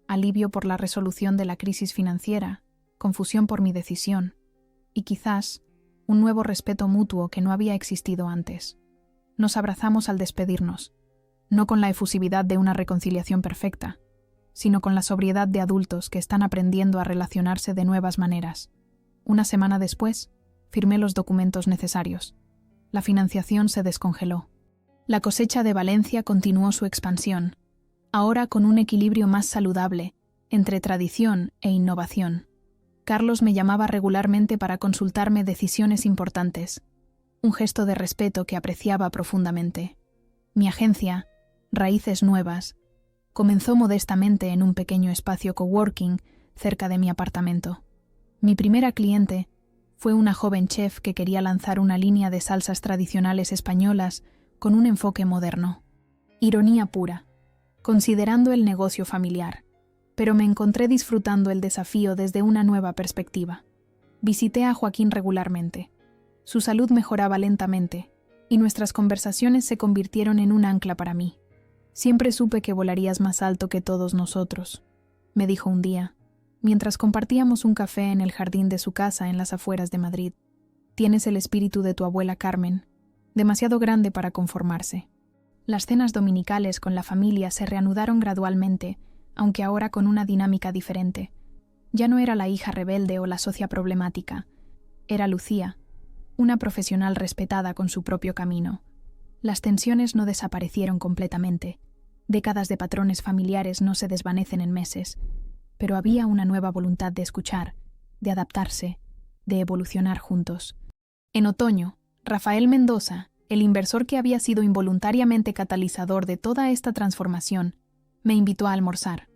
alivio por la resolución de la crisis financiera, confusión por mi decisión, y quizás un nuevo respeto mutuo que no había existido antes. Nos abrazamos al despedirnos, no con la efusividad de una reconciliación perfecta, sino con la sobriedad de adultos que están aprendiendo a relacionarse de nuevas maneras. Una semana después, firmé los documentos necesarios. La financiación se descongeló. La cosecha de Valencia continuó su expansión, ahora con un equilibrio más saludable entre tradición e innovación. Carlos me llamaba regularmente para consultarme decisiones importantes, un gesto de respeto que apreciaba profundamente. Mi agencia, Raíces Nuevas, comenzó modestamente en un pequeño espacio coworking cerca de mi apartamento. Mi primera cliente fue una joven chef que quería lanzar una línea de salsas tradicionales españolas con un enfoque moderno. Ironía pura, considerando el negocio familiar, pero me encontré disfrutando el desafío desde una nueva perspectiva. Visité a Joaquín regularmente. Su salud mejoraba lentamente, y nuestras conversaciones se convirtieron en un ancla para mí. Siempre supe que volarías más alto que todos nosotros, me dijo un día, mientras compartíamos un café en el jardín de su casa en las afueras de Madrid. Tienes el espíritu de tu abuela Carmen, demasiado grande para conformarse. Las cenas dominicales con la familia se reanudaron gradualmente, aunque ahora con una dinámica diferente. Ya no era la hija rebelde o la socia problemática. Era Lucía, una profesional respetada con su propio camino. Las tensiones no desaparecieron completamente. Décadas de patrones familiares no se desvanecen en meses, pero había una nueva voluntad de escuchar, de adaptarse, de evolucionar juntos. En otoño, Rafael Mendoza, el inversor que había sido involuntariamente catalizador de toda esta transformación, me invitó a almorzar.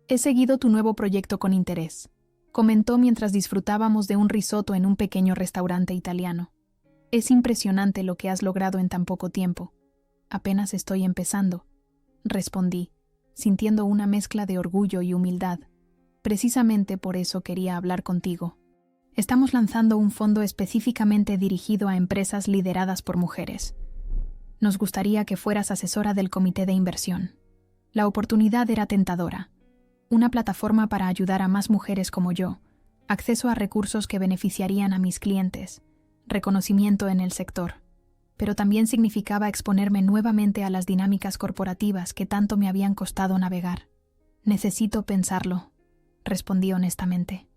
He seguido tu nuevo proyecto con interés, comentó mientras disfrutábamos de un risotto en un pequeño restaurante italiano. Es impresionante lo que has logrado en tan poco tiempo. Apenas estoy empezando, respondí, sintiendo una mezcla de orgullo y humildad. Precisamente por eso quería hablar contigo. Estamos lanzando un fondo específicamente dirigido a empresas lideradas por mujeres. Nos gustaría que fueras asesora del comité de inversión. La oportunidad era tentadora. Una plataforma para ayudar a más mujeres como yo, acceso a recursos que beneficiarían a mis clientes, reconocimiento en el sector, pero también significaba exponerme nuevamente a las dinámicas corporativas que tanto me habían costado navegar. Necesito pensarlo, respondí honestamente.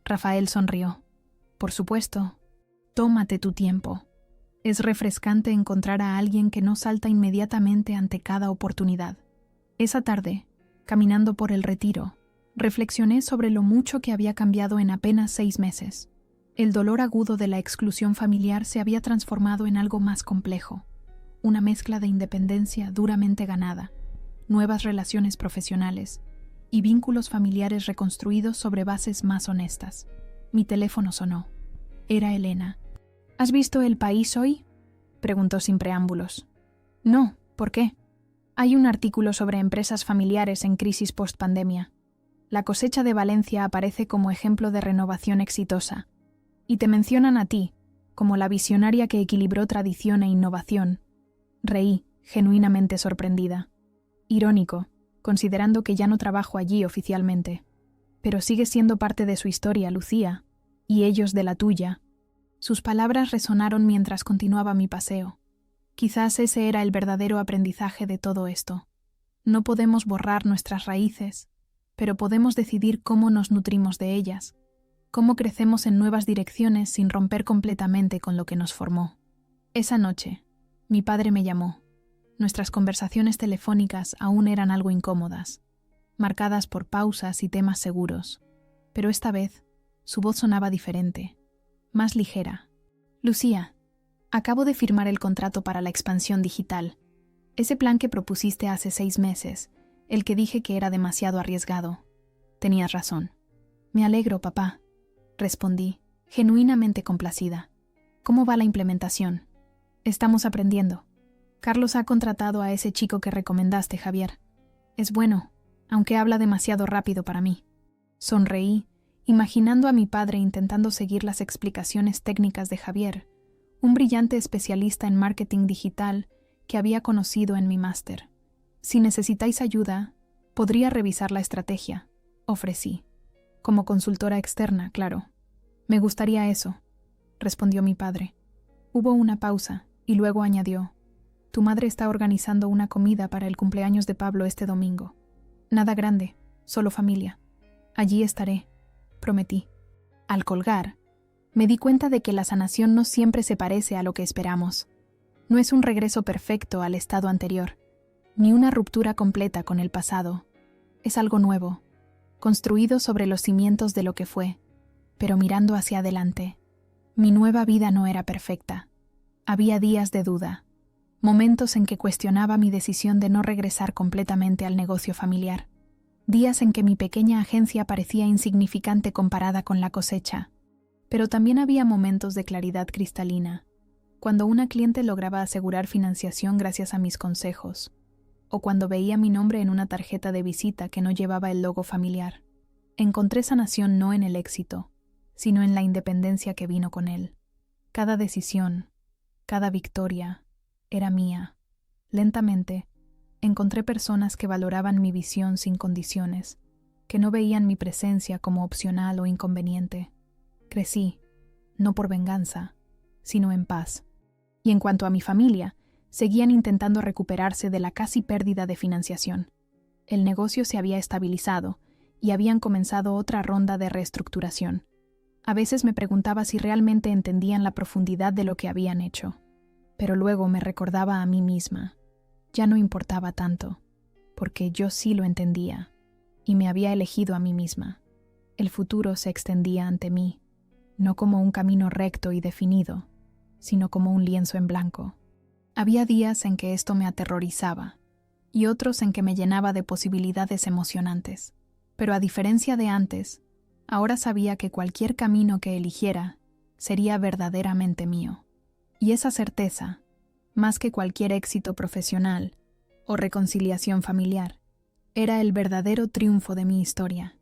Rafael sonrió. Por supuesto, tómate tu tiempo. Es refrescante encontrar a alguien que no salta inmediatamente ante cada oportunidad. Esa tarde, caminando por el Retiro, reflexioné sobre lo mucho que había cambiado en apenas 6 meses. El dolor agudo de la exclusión familiar se había transformado en algo más complejo, una mezcla de independencia duramente ganada, nuevas relaciones profesionales y vínculos familiares reconstruidos sobre bases más honestas. Mi teléfono sonó. Era Elena. ¿Has visto El País hoy?, preguntó sin preámbulos. No, ¿por qué? Hay un artículo sobre empresas familiares en crisis post-pandemia. La cosecha de Valencia aparece como ejemplo de renovación exitosa. Y te mencionan a ti, como la visionaria que equilibró tradición e innovación. Reí, genuinamente sorprendida. Irónico, considerando que ya no trabajo allí oficialmente. Pero sigues siendo parte de su historia, Lucía, y ellos de la tuya. Sus palabras resonaron mientras continuaba mi paseo. Quizás ese era el verdadero aprendizaje de todo esto. No podemos borrar nuestras raíces, pero podemos decidir cómo nos nutrimos de ellas, cómo crecemos en nuevas direcciones sin romper completamente con lo que nos formó. Esa noche, mi padre me llamó. Nuestras conversaciones telefónicas aún eran algo incómodas, marcadas por pausas y temas seguros, pero esta vez su voz sonaba diferente, más ligera. Lucía, acabo de firmar el contrato para la expansión digital. Ese plan que propusiste hace 6 meses, el que dije que era demasiado arriesgado. Tenías razón. Me alegro, papá, respondí, genuinamente complacida. ¿Cómo va la implementación? Estamos aprendiendo. Carlos ha contratado a ese chico que recomendaste, Javier. Es bueno, aunque habla demasiado rápido para mí. Sonreí, imaginando a mi padre intentando seguir las explicaciones técnicas de Javier, un brillante especialista en marketing digital que había conocido en mi máster. Si necesitáis ayuda, podría revisar la estrategia, ofrecí. Como consultora externa, claro. Me gustaría eso, respondió mi padre. Hubo una pausa y luego añadió: tu madre está organizando una comida para el cumpleaños de Pablo este domingo. Nada grande, solo familia. Allí estaré, prometí. Al colgar, me di cuenta de que la sanación no siempre se parece a lo que esperamos. No es un regreso perfecto al estado anterior, ni una ruptura completa con el pasado. Es algo nuevo, construido sobre los cimientos de lo que fue, pero mirando hacia adelante. Mi nueva vida no era perfecta. Había días de duda, momentos en que cuestionaba mi decisión de no regresar completamente al negocio familiar, días en que mi pequeña agencia parecía insignificante comparada con la cosecha, pero también había momentos de claridad cristalina, cuando una cliente lograba asegurar financiación gracias a mis consejos, o cuando veía mi nombre en una tarjeta de visita que no llevaba el logo familiar. Encontré sanación no en el éxito, sino en la independencia que vino con él. Cada decisión, cada victoria, era mía. Lentamente, encontré personas que valoraban mi visión sin condiciones, que no veían mi presencia como opcional o inconveniente. Crecí, no por venganza, sino en paz. Y en cuanto a mi familia, seguían intentando recuperarse de la casi pérdida de financiación. El negocio se había estabilizado y habían comenzado otra ronda de reestructuración. A veces me preguntaba si realmente entendían la profundidad de lo que habían hecho. Pero luego me recordaba a mí misma. Ya no importaba tanto, porque yo sí lo entendía, y me había elegido a mí misma. El futuro se extendía ante mí, no como un camino recto y definido, sino como un lienzo en blanco. Había días en que esto me aterrorizaba, y otros en que me llenaba de posibilidades emocionantes. Pero a diferencia de antes, ahora sabía que cualquier camino que eligiera sería verdaderamente mío. Y esa certeza, más que cualquier éxito profesional o reconciliación familiar, era el verdadero triunfo de mi historia.